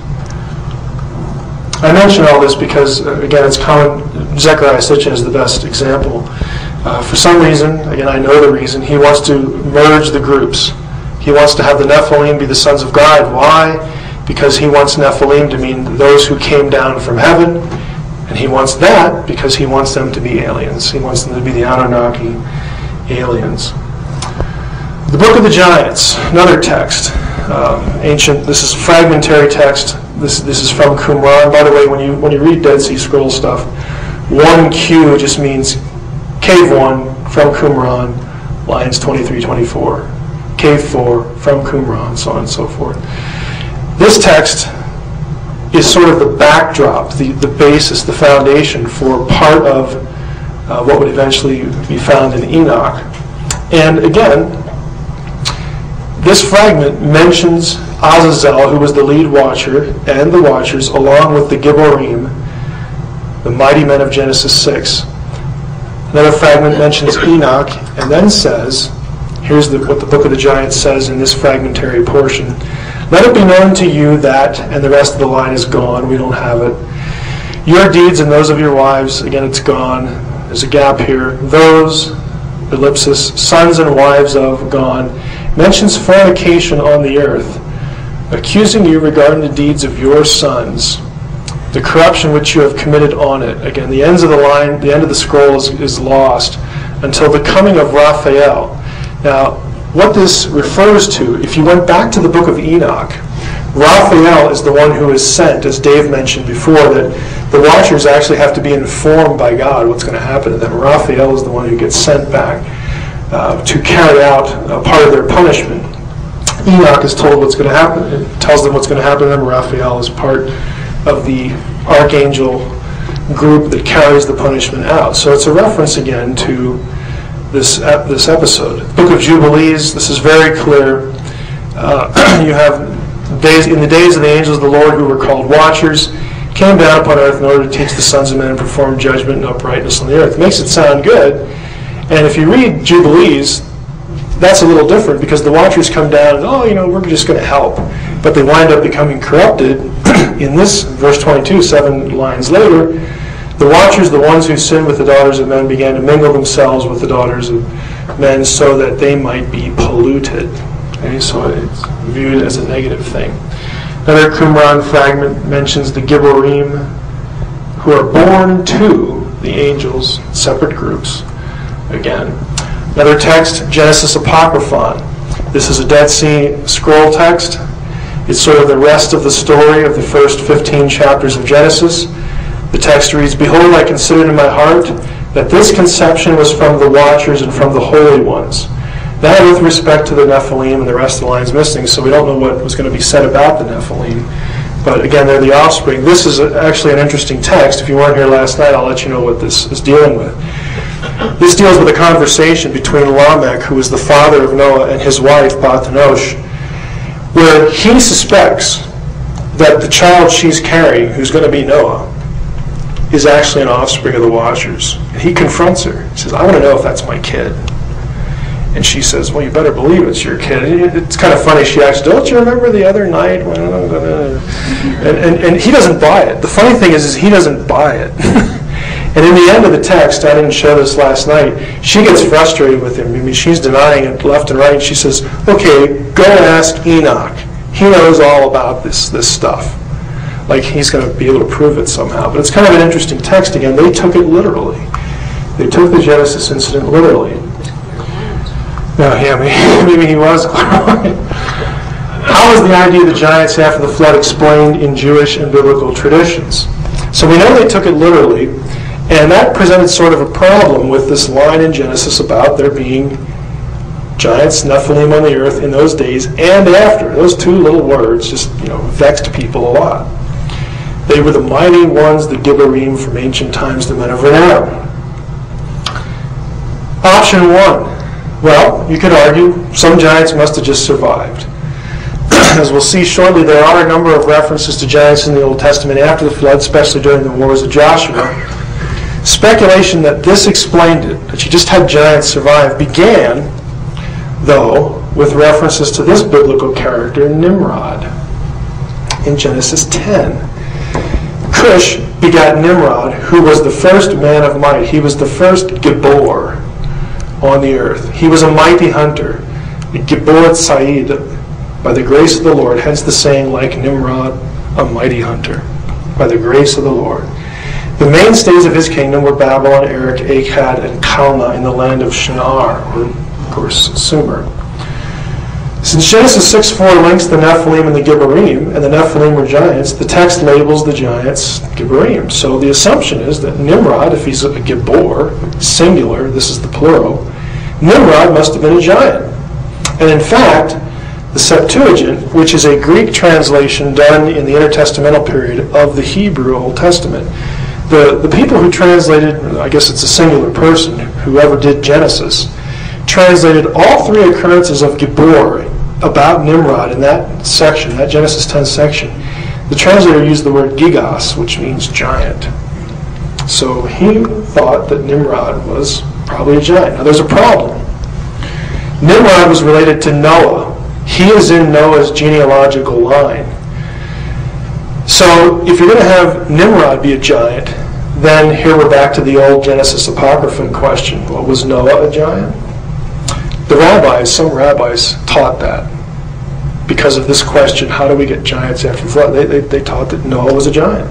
I mention all this because, again, it's common. Zechariah Sitchin is the best example. For some reason, again, I know the reason, he wants to merge the groups. He wants to have the Nephilim be the sons of God. Why? Because he wants Nephilim to mean those who came down from heaven, and he wants that because he wants them to be aliens. He wants them to be the Anunnaki aliens. The Book of the Giants, another text, ancient. This is fragmentary text. This is from Qumran. By the way, when you read Dead Sea Scroll stuff, 1Q just means Cave 1 from Qumran, lines 23-24. Cave 4 from Qumran, so on and so forth. This text is sort of the backdrop, the basis, the foundation for part of what would eventually be found in Enoch. And again, this fragment mentions Azazel, who was the lead watcher, and the watchers, along with the Gibborim, the mighty men of Genesis 6. Another fragment mentions Enoch, and then says, here's what the Book of the Giants says in this fragmentary portion. Let it be known to you that, and the rest of the line is gone, we don't have it. Your deeds and those of your wives, again it's gone, there's a gap here. Those, ellipsis, sons and wives of, gone, mentions fornication on the earth, accusing you regarding the deeds of your sons, the corruption which you have committed on it. Again, the ends of the line, the end of the scroll is lost until the coming of Raphael. Now, what this refers to, if you went back to the book of Enoch, Raphael is the one who is sent, as Dave mentioned before, that the watchers actually have to be informed by God what's going to happen to them. Raphael is the one who gets sent back to carry out part of their punishment. Enoch is told what's going to happen. It tells them what's going to happen to them. Raphael is part of the archangel group that carries the punishment out. So it's a reference again to this episode. Book of Jubilees, this is very clear. You have in the days of the angels of the Lord who were called watchers, came down upon earth in order to teach the sons of men and perform judgment and uprightness on the earth. It makes it sound good. And if you read Jubilees, that's a little different because the watchers come down and, we're just going to help. But they wind up becoming corrupted. In this, verse 22, 7 lines later, the watchers, the ones who sinned with the daughters of men, began to mingle themselves with the daughters of men so that they might be polluted. Okay, so it's viewed as a negative thing. Another Qumran fragment mentions the Gibborim, who are born to the angels, separate groups. Again, another text, Genesis Apocryphon. This is a Dead Sea Scroll text. It's sort of the rest of the story of the first 15 chapters of Genesis. The text reads, Behold, I considered in my heart that this conception was from the watchers and from the holy ones. Now with respect to the Nephilim, and the rest of the line's missing, so we don't know what was going to be said about the Nephilim. But again, they're the offspring. This is actually an interesting text. If you weren't here last night, I'll let you know what this is dealing with. This deals with a conversation between Lamech, who is the father of Noah, and his wife, Bathanosh, where he suspects that the child she's carrying, who's going to be Noah, is actually an offspring of the watchers. And he confronts her. He says, I want to know if that's my kid. And she says, well, you better believe it's your kid. And it's kind of funny. She asks, don't you remember the other night when... And he doesn't buy it. The funny thing is he doesn't buy it. And in the end of the text, I didn't show this last night, she gets frustrated with him. I mean, she's denying it left and right. And she says, okay, go and ask Enoch. He knows all about this stuff. like he's going to be able to prove it somehow. But it's kind of an interesting text again. They took it literally. They took the Genesis incident literally. Yeah, maybe he was. How is the idea of the giants after the flood explained in Jewish and biblical traditions? So we know they took it literally, and that presented sort of a problem with this line in Genesis about there being giants, Nephilim on the earth in those days and after. Those two little words just vexed people a lot. They were the mighty ones, the Gibborim from ancient times, the men of renown. Option one. Well, you could argue some giants must have just survived. As we'll see shortly, there are a number of references to giants in the Old Testament after the flood, especially during the wars of Joshua. Speculation that this explained it, that you just had giants survive, began, though, with references to this biblical character, Nimrod, in Genesis 10. Cush begat Nimrod, who was the first man of might. He was the first Gibbor on the earth. He was a mighty hunter, Gibbor Said, by the grace of the Lord, hence the saying, like Nimrod, a mighty hunter, by the grace of the Lord. The mainstays of his kingdom were Babylon, Erech, Akkad, and Calneh in the land of Shinar, or, of course, Sumer. Since Genesis 6:4 links the Nephilim and the Gibborim, and the Nephilim were giants, the text labels the giants Gibborim. So the assumption is that Nimrod, if he's a Gibbor, singular, this is the plural, Nimrod must have been a giant. And in fact, the Septuagint, which is a Greek translation done in the intertestamental period of the Hebrew Old Testament, the people who translated, I guess it's a singular person, whoever did Genesis, translated all three occurrences of Gibbor about Nimrod in that section, that Genesis 10 section. The translator used the word gigos, which means giant. So he thought that Nimrod was probably a giant. Now there's a problem. Nimrod was related to Noah. He is in Noah's genealogical line. So if you're going to have Nimrod be a giant, then here we're back to the old Genesis Apocrypha question. Well, was Noah a giant? Some rabbis taught that because of this question, how do we get giants after the flood? They taught that Noah was a giant.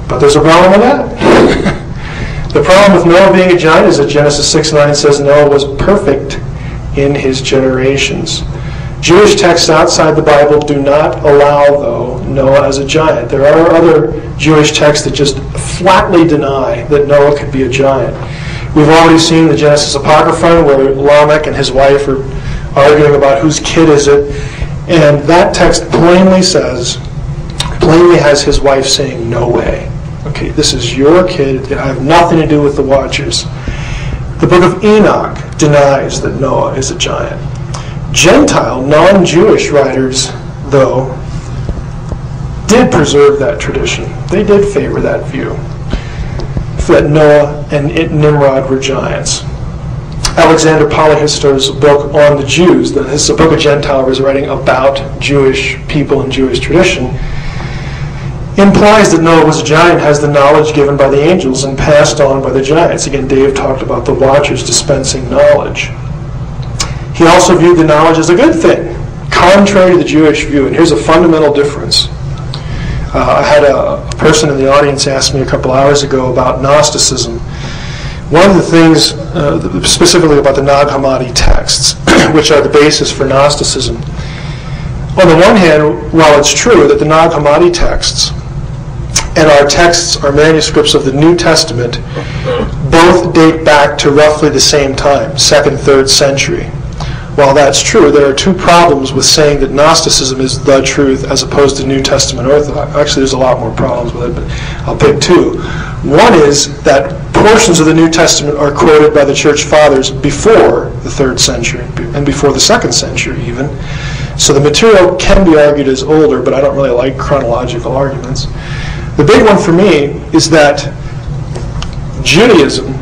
But there's a problem with that. The problem with Noah being a giant is that Genesis 6:9 says Noah was perfect in his generations. Jewish texts outside the Bible do not allow, though, Noah as a giant. There are other Jewish texts that just flatly deny that Noah could be a giant. We've already seen the Genesis Apocrypha where Lamech and his wife are arguing about whose kid is it, and that text plainly has his wife saying, no way. Okay, this is your kid, I have nothing to do with the Watchers. The book of Enoch denies that Noah is a giant. Gentile, non-Jewish writers, though, did preserve that tradition. They did favor that view, that Noah and Nimrod were giants. Alexander Polyhistor's book on the Jews, this is a book a Gentile was writing about Jewish people and Jewish tradition, implies that Noah was a giant, has the knowledge given by the angels and passed on by the giants. Again, Dave talked about the Watchers dispensing knowledge. He also viewed the knowledge as a good thing, contrary to the Jewish view. And here's a fundamental difference. I had a person in the audience ask me a couple hours ago about Gnosticism. One of the things, specifically about the Nag Hammadi texts, which are the basis for Gnosticism. On the one hand, while it's true that the Nag Hammadi texts and our texts are manuscripts of the New Testament, both date back to roughly the same time, 2nd, 3rd century. While that's true, there are two problems with saying that Gnosticism is the truth as opposed to New Testament Orthodox. Actually, there's a lot more problems with it, but I'll pick two. One is that portions of the New Testament are quoted by the Church Fathers before the 3rd century and before the 2nd century even. So the material can be argued as older, but I don't really like chronological arguments. The big one for me is that Judaism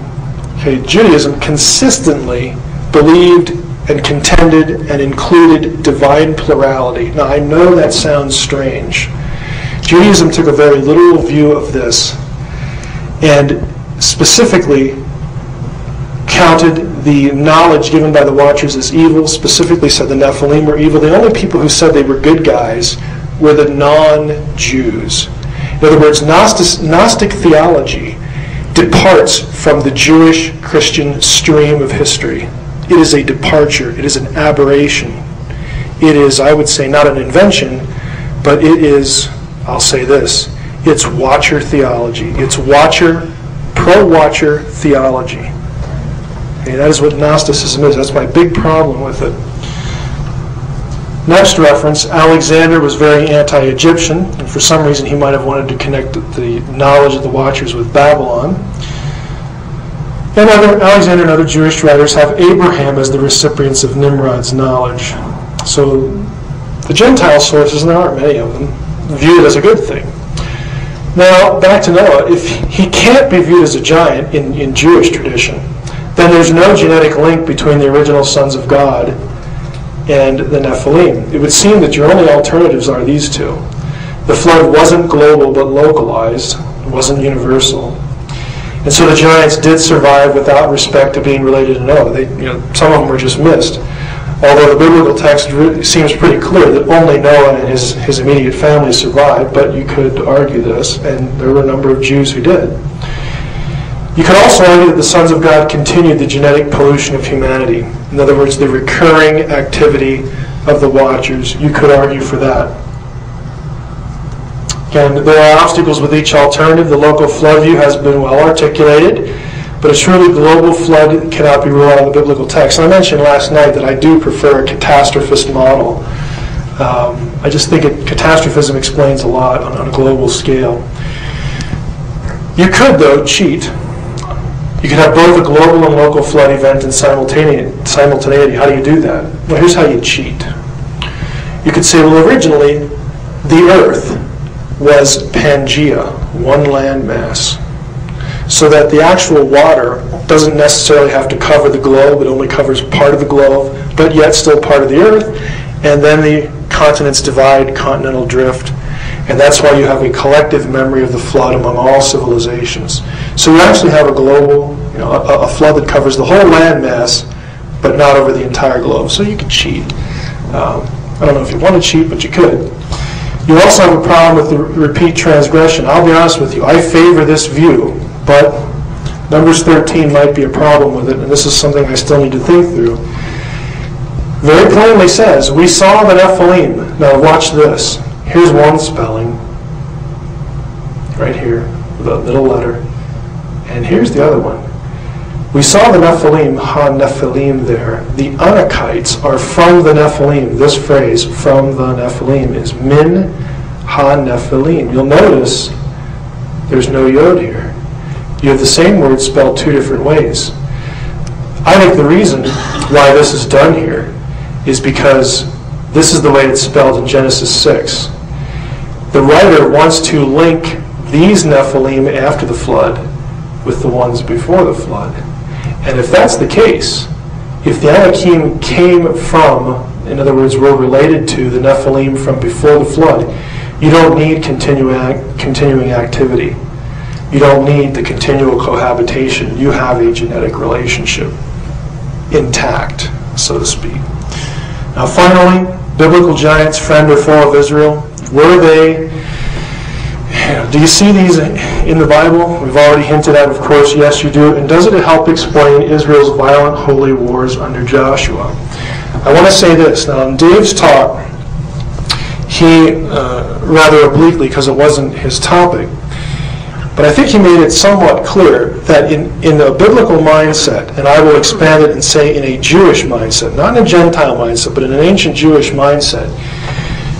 consistently believed and contended and included divine plurality. Now, I know that sounds strange. Judaism took a very literal view of this and specifically counted the knowledge given by the Watchers as evil, specifically said the Nephilim were evil. The only people who said they were good guys were the non-Jews. In other words, Gnostic theology departs from the Jewish Christian stream of history. It is a departure. It is an aberration. It is, I would say, not an invention, but it is, I'll say this, it's watcher theology. It's pro-watcher theology. Okay, that is what Gnosticism is. That's my big problem with it. Next reference, Alexander was very anti-Egyptian, and for some reason he might have wanted to connect the knowledge of the Watchers with Babylon. And Alexander and other Jewish writers have Abraham as the recipients of Nimrod's knowledge. So the Gentile sources, and there aren't many of them, view it as a good thing. Now, back to Noah. If he can't be viewed as a giant in Jewish tradition, then there's no genetic link between the original sons of God and the Nephilim. It would seem that your only alternatives are these two. The flood wasn't global but localized. It wasn't universal. And so the giants did survive without respect to being related to Noah. Some of them were just missed. Although the biblical text seems pretty clear that only Noah and his immediate family survived, but you could argue this, and there were a number of Jews who did. You could also argue that the sons of God continued the genetic pollution of humanity. In other words, the recurring activity of the Watchers. You could argue for that. Again, there are obstacles with each alternative. The local flood view has been well articulated, but a truly global flood cannot be ruled out of the biblical text. And I mentioned last night that I do prefer a catastrophist model. I just think catastrophism explains a lot on a global scale. You could, though, cheat. You could have both a global and local flood event in simultaneity. How do you do that? Well, here's how you cheat. You could say, well, originally, the earth was Pangea, one landmass, so that the actual water doesn't necessarily have to cover the globe. It only covers part of the globe, but yet still part of the earth. And then the continents divide, continental drift. And that's why you have a collective memory of the flood among all civilizations. So you actually have a global, a flood that covers the whole landmass, but not over the entire globe. So you could cheat. I don't know if you want to cheat, but you could. You also have a problem with the repeat transgression. I'll be honest with you. I favor this view, but Numbers 13 might be a problem with it, and this is something I still need to think through. Very plainly says, we saw the Nephilim. Now watch this. Here's one spelling, right here, the middle letter. And here's the other one. We saw the Nephilim, ha-Nephilim there. The Anakites are from the Nephilim. This phrase, from the Nephilim, is min ha-Nephilim. You'll notice there's no yod here. You have the same word spelled two different ways. I think the reason why this is done here is because this is the way it's spelled in Genesis 6. The writer wants to link these Nephilim after the flood with the ones before the flood. And if that's the case, if the Anakim came from, in other words, were related to the Nephilim from before the flood, you don't need continuing activity. You don't need the continual cohabitation. You have a genetic relationship intact, so to speak. Now finally, biblical giants, friend or foe of Israel, were they? Do you see these in the Bible? We've already hinted at, of course, yes you do. And does it help explain Israel's violent holy wars under Joshua? I want to say this. Now in Dave's talk, he, rather obliquely because it wasn't his topic, but I think he made it somewhat clear that in a biblical mindset, and I will expand it and say in a Jewish mindset, not in a Gentile mindset, but in an ancient Jewish mindset,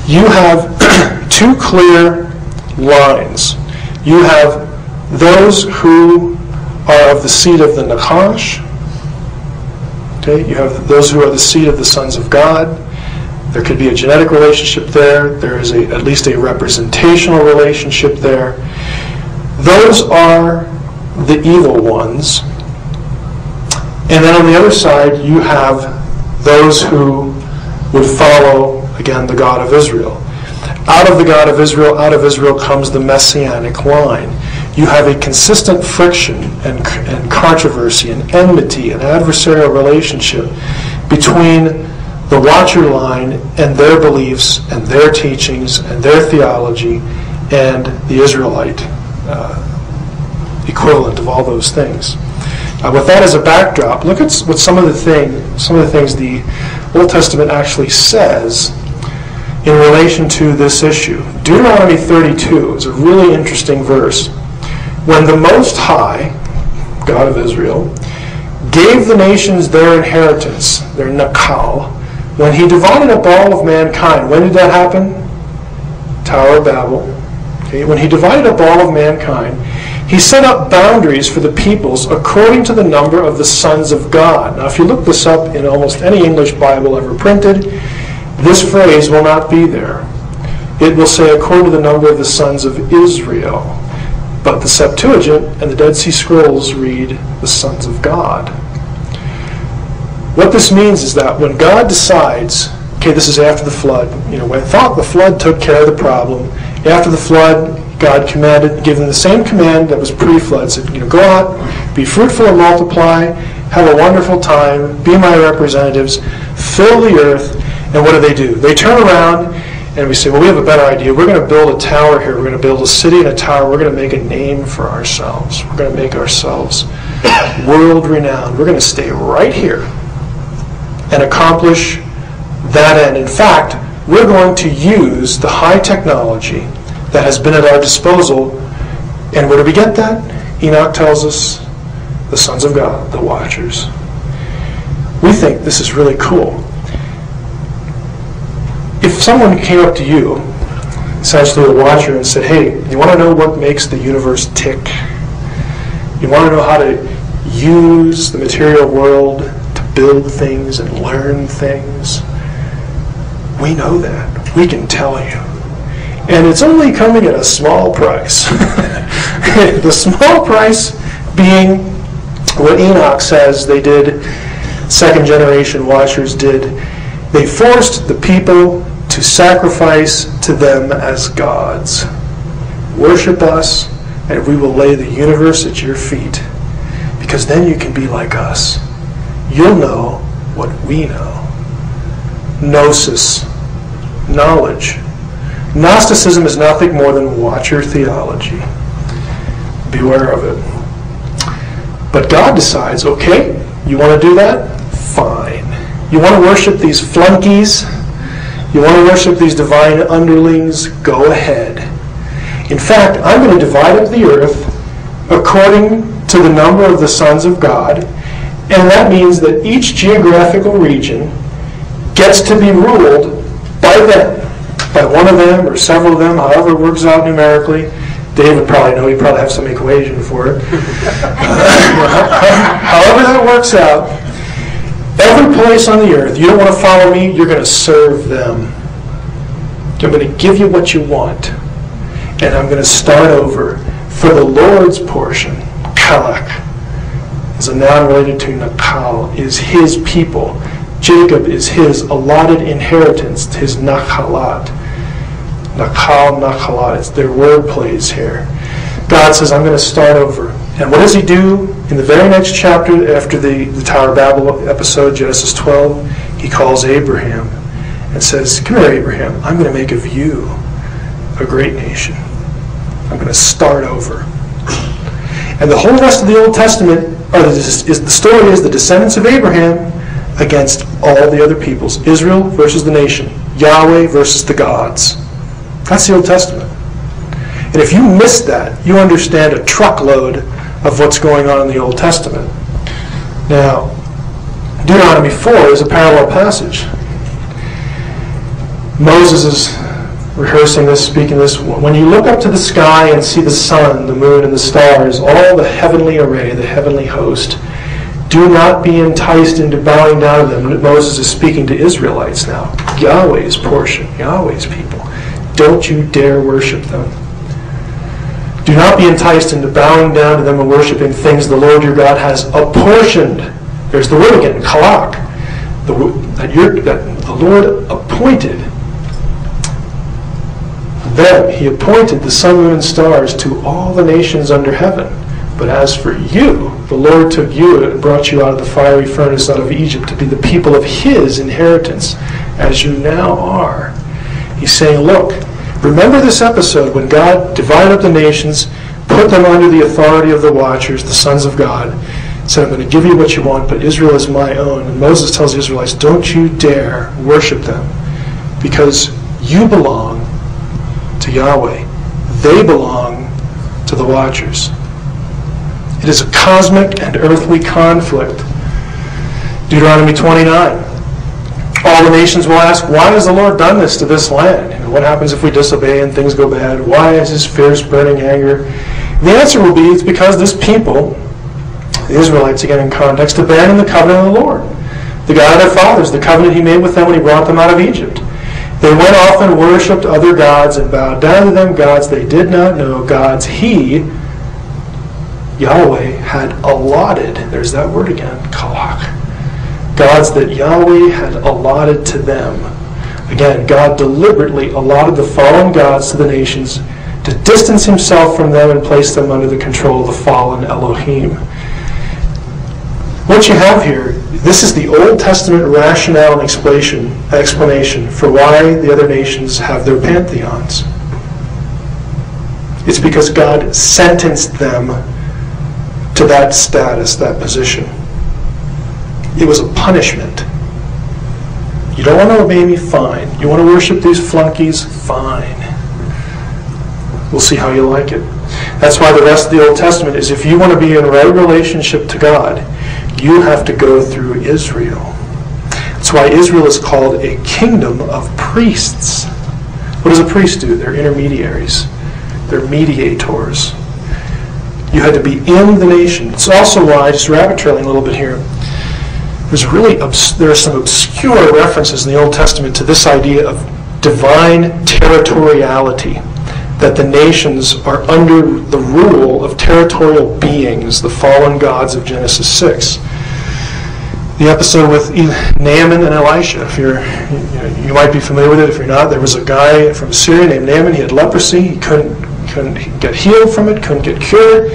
you have two clear lines. You have those who are of the seed of the Nachash. Okay, you have those who are the seed of the sons of God. There could be a genetic relationship there. There is at least a representational relationship there. Those are the evil ones. And then on the other side, you have those who would follow, again, the God of Israel. Out of the God of Israel, out of Israel comes the Messianic line. You have a consistent friction and controversy and enmity and adversarial relationship between the Watcher line and their beliefs and their teachings and their theology and the Israelite equivalent of all those things. With that as a backdrop, look at what some of the things the Old Testament actually says in relation to this issue. Deuteronomy 32 is a really interesting verse. When the Most High, God of Israel, gave the nations their inheritance, their nakal, when he divided up all of mankind, when did that happen? Tower of Babel. Okay, when he divided up all of mankind, he set up boundaries for the peoples according to the number of the sons of God. Now, if you look this up in almost any English Bible ever printed, this phrase will not be there. It will say according to the number of the sons of Israel. But the Septuagint and the Dead Sea Scrolls read the sons of God. What this means is that when God decides, okay, this is after the flood, when the flood took care of the problem, after the flood, God commanded, gave them the same command that was pre-flood, said, go out, be fruitful and multiply, have a wonderful time, be my representatives, fill the earth, and what do? They turn around and we say, well, we have a better idea. We're going to build a tower here. We're going to build a city and a tower. We're going to make a name for ourselves. We're going to make ourselves world-renowned. We're going to stay right here and accomplish that end. In fact, we're going to use the high technology that has been at our disposal. And where do we get that? Enoch tells us, the sons of God, the Watchers. We think this is really cool. If someone came up to you, essentially a watcher, and said, hey, you want to know what makes the universe tick? You want to know how to use the material world to build things and learn things? We know that. We can tell you. And it's only coming at a small price. The small price being what Enoch says they did, second generation watchers did. They forced the people to sacrifice to them as gods. Worship us, and we will lay the universe at your feet, because then you can be like us. You'll know what we know. Gnosis, knowledge. Gnosticism is nothing more than watcher theology. Beware of it. But God decides, okay, you want to do that? Fine. You want to worship these flunkies? You want to worship these divine underlings? Go ahead. In fact, I'm going to divide up the earth according to the number of the sons of God, and that means that each geographical region gets to be ruled by them, by one of them or several of them, however it works out numerically. Dave would probably know, he'd probably have some equation for it. However that works out, every place on the earth, you don't want to follow me, you're going to serve them. I'm going to give you what you want, and I'm going to start over. For the Lord's portion, kalak, is a noun related to nakal, is his people. Jacob is his allotted inheritance, his nachalat. Nakal, nachalat, it's their word plays here. God says, I'm going to start over. And what does he do? In the very next chapter, after the Tower of Babel episode, Genesis 12, he calls Abraham and says, come here, Abraham, I'm going to make of you a great nation. I'm going to start over. And the whole rest of the Old Testament, the story is the descendants of Abraham against all the other peoples. Israel versus the nation. Yahweh versus the gods. That's the Old Testament. And if you miss that, you understand a truckload of what's going on in the Old Testament. Now, Deuteronomy 4 is a parallel passage. Moses is rehearsing this, speaking this. When you look up to the sky and see the sun, the moon, and the stars, all the heavenly array, the heavenly host, do not be enticed into bowing down to them. Moses is speaking to Israelites now. Yahweh's portion, Yahweh's people. Don't you dare worship them. Do not be enticed into bowing down to them and worshiping things the Lord your God has apportioned. There's the word again, kalak. That the Lord appointed them. He appointed the sun, moon, and stars to all the nations under heaven. But as for you, the Lord took you and brought you out of the fiery furnace out of Egypt to be the people of his inheritance, as you now are. He's saying, look, remember this episode when God divided up the nations, put them under the authority of the watchers, the sons of God, said, I'm going to give you what you want, but Israel is my own. And Moses tells the Israelites, don't you dare worship them, because you belong to Yahweh. They belong to the watchers. It is a cosmic and earthly conflict. Deuteronomy 29. All the nations will ask, why has the Lord done this to this land? What happens if we disobey and things go bad? Why is his fierce burning anger? The answer will be, it's because this people, the Israelites, again in context, abandoned the covenant of the Lord, the God of their fathers, the covenant he made with them when he brought them out of Egypt. They went off and worshipped other gods and bowed down to them, gods they did not know, gods he, Yahweh, had allotted. There's that word again, kalach. Gods that Yahweh had allotted to them. Again, God deliberately allotted the fallen gods to the nations to distance himself from them and place them under the control of the fallen Elohim. What you have here, this is the Old Testament rationale and explanation for why the other nations have their pantheons. It's because God sentenced them to that status, that position. It was a punishment. You don't want to obey me? Fine. You want to worship these flunkies? Fine. We'll see how you like it. That's why the rest of the Old Testament is, if you want to be in right relationship to God, you have to go through Israel. That's why Israel is called a kingdom of priests. What does a priest do? They're intermediaries. They're mediators. You had to be in the nation. It's also why, just rabbit trailing a little bit here, there are some obscure references in the Old Testament to this idea of divine territoriality, that the nations are under the rule of territorial beings, the fallen gods of Genesis 6. The episode with Naaman and Elisha, you might be familiar with it. If you're not, there was a guy from Syria named Naaman. He had leprosy. He couldn't get healed from it, couldn't get cured.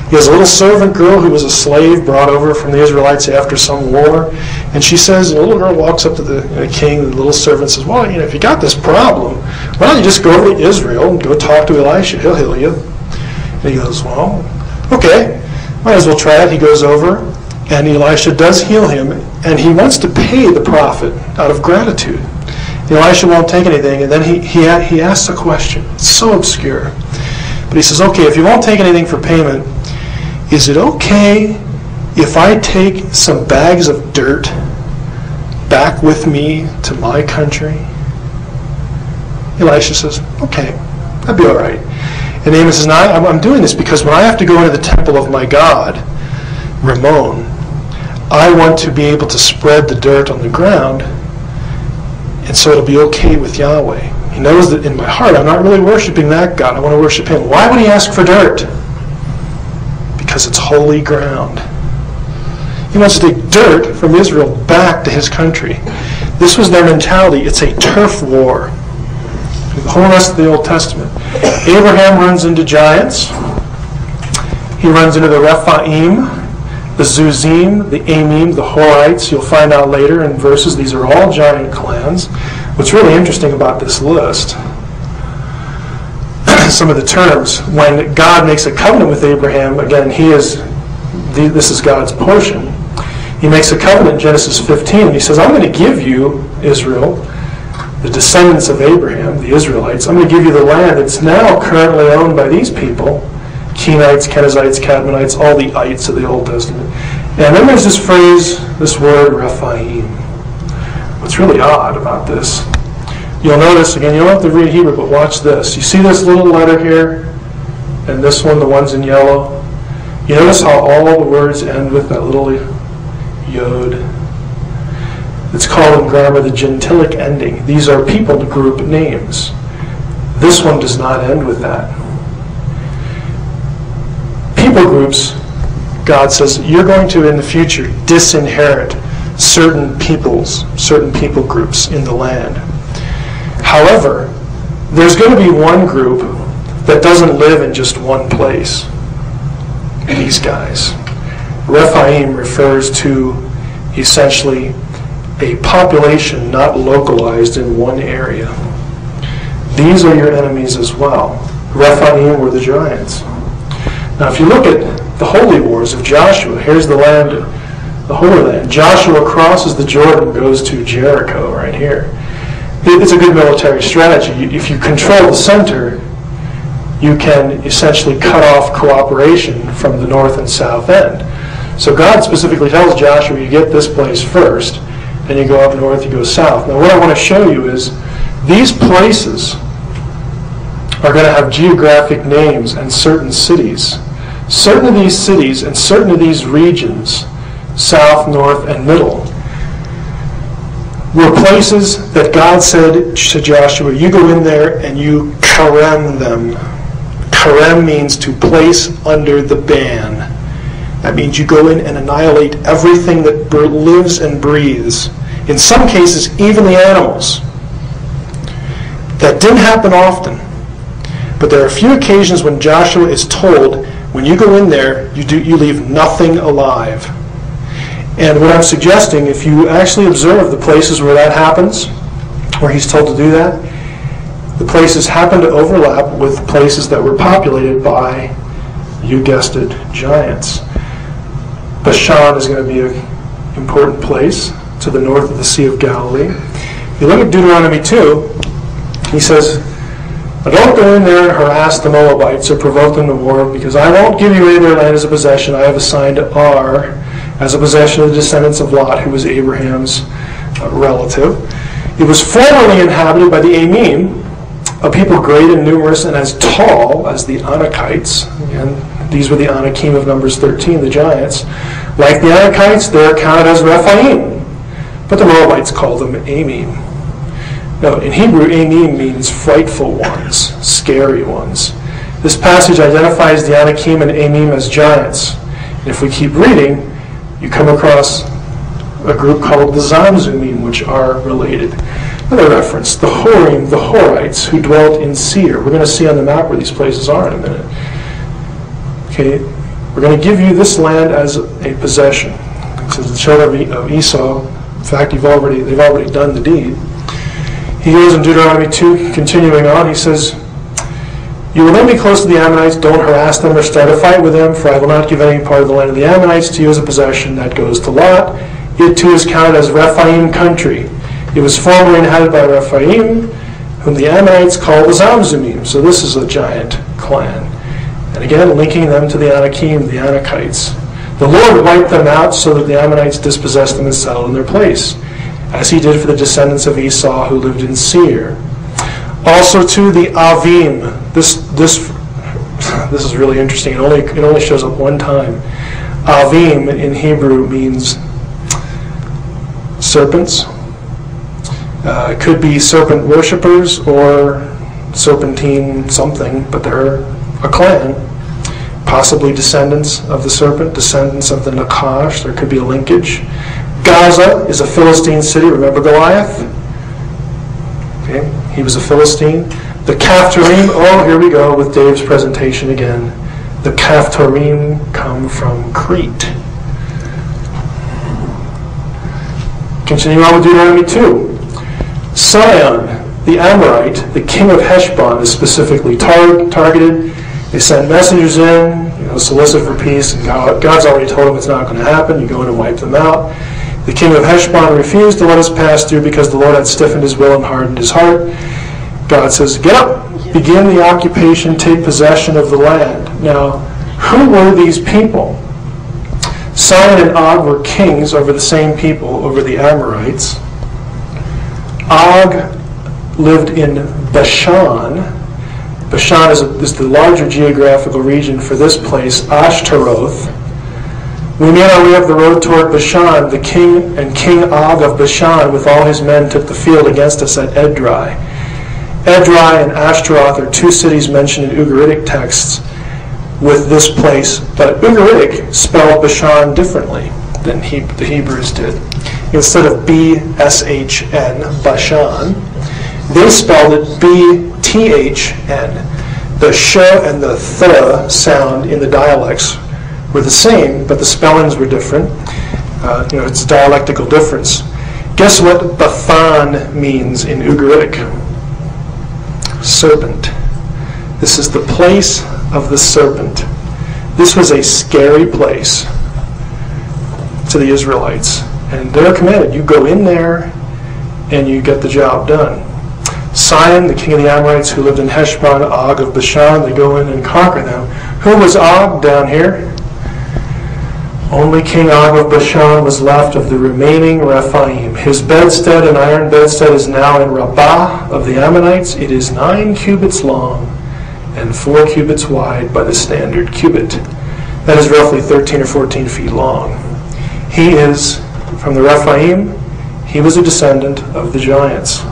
He has a little servant girl who was a slave brought over from the Israelites after some war. And she says, the little girl walks up to the king, the little servant says, well, if you got this problem, why don't you just go over to Israel and go talk to Elisha, he'll heal you. And he goes, well, okay, might as well try it. He goes over, and Elisha does heal him, and he wants to pay the prophet out of gratitude. Elisha won't take anything, and then he asks a question. It's so obscure. But he says, okay, if you won't take anything for payment, is it okay if I take some bags of dirt back with me to my country? Elisha says, okay, that'd be all right. And Naaman says, no, I'm doing this because when I have to go into the temple of my God, Ramon, I want to be able to spread the dirt on the ground, and so it'll be okay with Yahweh. He knows that in my heart I'm not really worshiping that God. I want to worship him. Why would he ask for dirt? Because it's holy ground. He wants to take dirt from Israel back to his country. This was their mentality. It's a turf war. The whole rest of the Old Testament. Abraham runs into giants. He runs into the Rephaim, the Zuzim, the Amim, the Horites. You'll find out later in verses, these are all giant clans. What's really interesting about this list, some of the terms, when God makes a covenant with Abraham, again, this is God's portion. He makes a covenant in Genesis 15, and he says, I'm going to give you, Israel, the descendants of Abraham, the Israelites, I'm going to give you the land that's now currently owned by these people, Kenites, Kenizzites, Cadmonites, all the ites of the Old Testament. And then there's this phrase, this word, Rephaim. What's really odd about this, you'll notice, again, you don't have to read Hebrew, but watch this. You see this little letter here, and this one, the ones in yellow? You notice how all the words end with that little yod? It's called in grammar the gentilic ending. These are people group names. This one does not end with that. People groups, God says, you're going to, in the future, disinherit certain people groups in the land. However, there's going to be one group that doesn't live in just one place. these guys. Rephaim refers to essentially a population not localized in one area. These are your enemies as well. Rephaim were the giants. Now if you look at the holy wars of Joshua, here's the land, the Holy Land. Joshua crosses the Jordan, goes to Jericho right here. It's a good military strategy. If you control the center, you can essentially cut off cooperation from the north and south end. So God specifically tells Joshua, you get this place first, then you go up north, you go south. Now what I want to show you is these places are going to have geographic names and certain cities. Certain of these cities and certain of these regions, south, north, and middle, were places that God said to Joshua, you go in there and you karem them. Karem means to place under the ban. That means you go in and annihilate everything that lives and breathes. In some cases, even the animals. That didn't happen often. But there are a few occasions when Joshua is told, when you go in there, you leave nothing alive. And what I'm suggesting, if you actually observe the places where that happens, where he's told to do that, the places happen to overlap with places that were populated by, you guessed it, giants. Bashan is going to be an important place to the north of the Sea of Galilee. If you look at Deuteronomy 2, he says, don't go in there and harass the Moabites or provoke them to war, because I won't give you any of their land as a possession. I have assigned Ar as a possession of the descendants of Lot, who was Abraham's relative. It was formerly inhabited by the Amim, a people great and numerous and as tall as the Anakites. Again, these were the Anakim of Numbers 13, the giants. Like the Anakites, they're counted as Rephaim, but the Moabites called them Amim. Now, in Hebrew, Amim means frightful ones, scary ones. This passage identifies the Anakim and Amim as giants. And if we keep reading, you come across a group called the Zamzumim, which are related. Another reference, the Horim, the Horites, who dwelt in Seir. We're going to see on the map where these places are in a minute. Okay, we're going to give you this land as a possession. It says the children of Esau, in fact, they've already done the deed. He goes in Deuteronomy 2, continuing on, he says, you will then be close to the Ammonites, don't harass them or start a fight with them, for I will not give any part of the land of the Ammonites to you as a possession. That goes to Lot. It too is counted as Rephaim country. It was formerly inhabited by Rephaim, whom the Ammonites called the Zamzumim. So this is a giant clan. And again, linking them to the Anakim, the Anakites. The Lord wiped them out so that the Ammonites dispossessed them and settled in their place, as he did for the descendants of Esau who lived in Seir. Also to the Avim. This is really interesting. It only shows up one time. Avim in Hebrew means serpents. It could be serpent worshippers or serpentine something, but they're a clan. Possibly descendants of the serpent, descendants of the Nakash. There could be a linkage. Gaza is a Philistine city. Remember Goliath? Okay, he was a Philistine. The Caphtorim, oh, here we go with Dave's presentation again. The Caphtorim come from Crete. Continue on with Deuteronomy 2. Sihon, the Amorite, the king of Heshbon, is specifically targeted. They send messengers in, solicit for peace, and God's already told them it's not going to happen. You go in and wipe them out. The king of Heshbon refused to let us pass through because the Lord had stiffened his will and hardened his heart. God says, get up, begin the occupation, take possession of the land. Now, who were these people? Sihon and Og were kings over the same people, over the Amorites. Og lived in Bashan. Bashan is the larger geographical region for this place, Ashtaroth. We made our way up the road toward Bashan. The King Og of Bashan with all his men took the field against us at Edrei. Edrei and Ashtaroth are two cities mentioned in Ugaritic texts with this place, but Ugaritic spelled Bashan differently than the Hebrews did. Instead of B-S-H-N, Bashan, they spelled it B-T-H-N. The sh and the th sound in the dialects were the same, but the spellings were different. It's a dialectical difference. Guess what Bathan means in Ugaritic? Serpent. This is the place of the serpent. This was a scary place to the Israelites. And they're commanded, you go in there and you get the job done. Sihon, the king of the Amorites who lived in Heshbon, Og of Bashan, they go in and conquer them. Who was Og down here? Only King Og of Bashan was left of the remaining Rephaim. His bedstead, an iron bedstead, is now in Rabbah of the Ammonites. It is 9 cubits long and 4 cubits wide by the standard cubit. That is roughly 13 or 14 feet long. He is from the Rephaim. He was a descendant of the giants.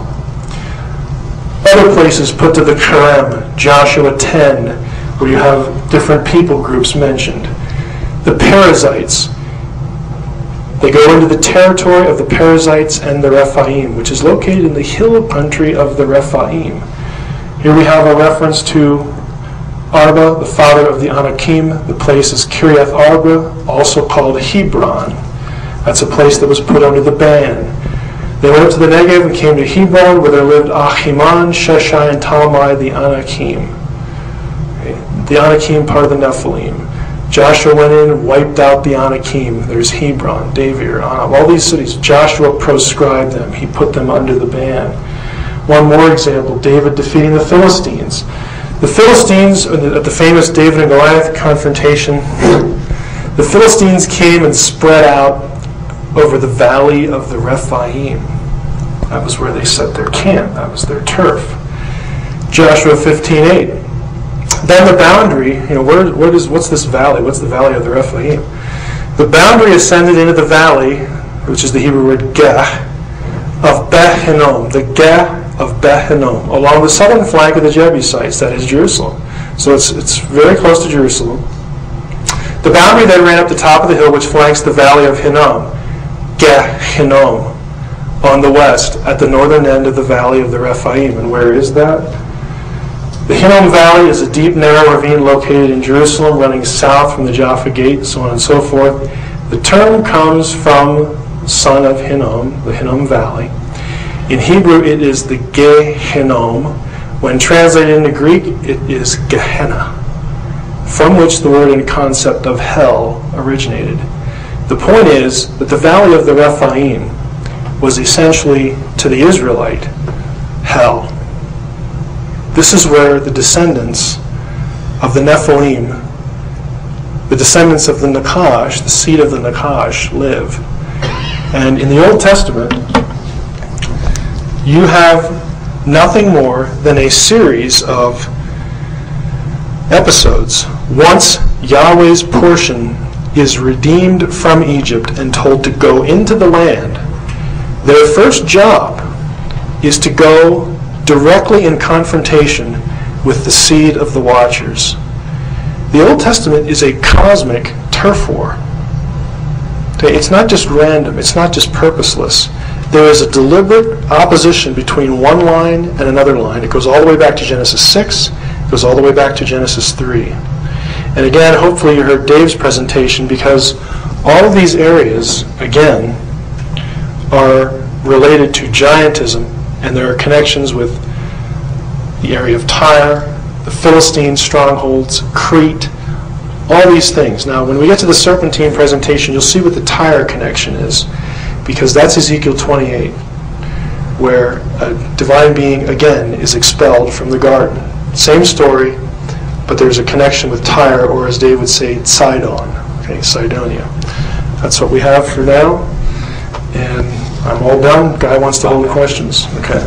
Other places put to the Kerem, Joshua 10, where you have different people groups mentioned. The Perizzites, they go into the territory of the Perizzites and the Rephaim, which is located in the hill country of the Rephaim. Here we have a reference to Arba, the father of the Anakim. The place is Kiriath Arba, also called Hebron. That's a place that was put under the ban. They went up to the Negev and came to Hebron, where there lived Ahiman, Sheshai, and Talmai, the Anakim. The Anakim, part of the Nephilim. Joshua went in and wiped out the Anakim. There's Hebron, Davir, Anab, all these cities. Joshua proscribed them. He put them under the ban. One more example, David defeating the Philistines. The Philistines, at the famous David and Goliath confrontation, the Philistines came and spread out over the valley of the Rephaim. That was where they set their camp. That was their turf. Joshua 15:8. Then the boundary, what's this valley? What's the valley of the Rephaim? The boundary ascended into the valley, which is the Hebrew word Geh, of Beth Hinnom, the Geh of Beth Hinnom, along the southern flank of the Jebusites, that is Jerusalem. So it's very close to Jerusalem. The boundary then ran up the top of the hill which flanks the valley of Hinnom, Geh Hinnom, on the west, at the northern end of the valley of the Rephaim. And where is that? The Hinnom Valley is a deep, narrow ravine located in Jerusalem, running south from the Jaffa Gate, so on and so forth. The term comes from son of Hinnom, the Hinnom Valley. In Hebrew, it is the Gehinnom. When translated into Greek, it is Gehenna, from which the word and concept of hell originated. The point is that the valley of the Rephaim was essentially, to the Israelite, hell. This is where the descendants of the Nephilim, the descendants of the Nakash, the seed of the Nakash, live. And in the Old Testament, you have nothing more than a series of episodes. Once Yahweh's portion is redeemed from Egypt and told to go into the land, their first job is to go directly in confrontation with the seed of the Watchers. The Old Testament is a cosmic turf war. Okay, it's not just random, it's not just purposeless. There is a deliberate opposition between one line and another line. It goes all the way back to Genesis 6, it goes all the way back to Genesis 3. And again, hopefully you heard Dave's presentation, because all of these areas, again, are related to giantism, and there are connections with the area of Tyre, the Philistine strongholds, Crete, all these things. Now, when we get to the serpentine presentation, you'll see what the Tyre connection is, because that's Ezekiel 28, where a divine being, again, is expelled from the garden. Same story, but there's a connection with Tyre, or as Dave would say, Sidon, okay, Sidonia. That's what we have for now, and I'm all done. Guy wants to hold questions. Okay.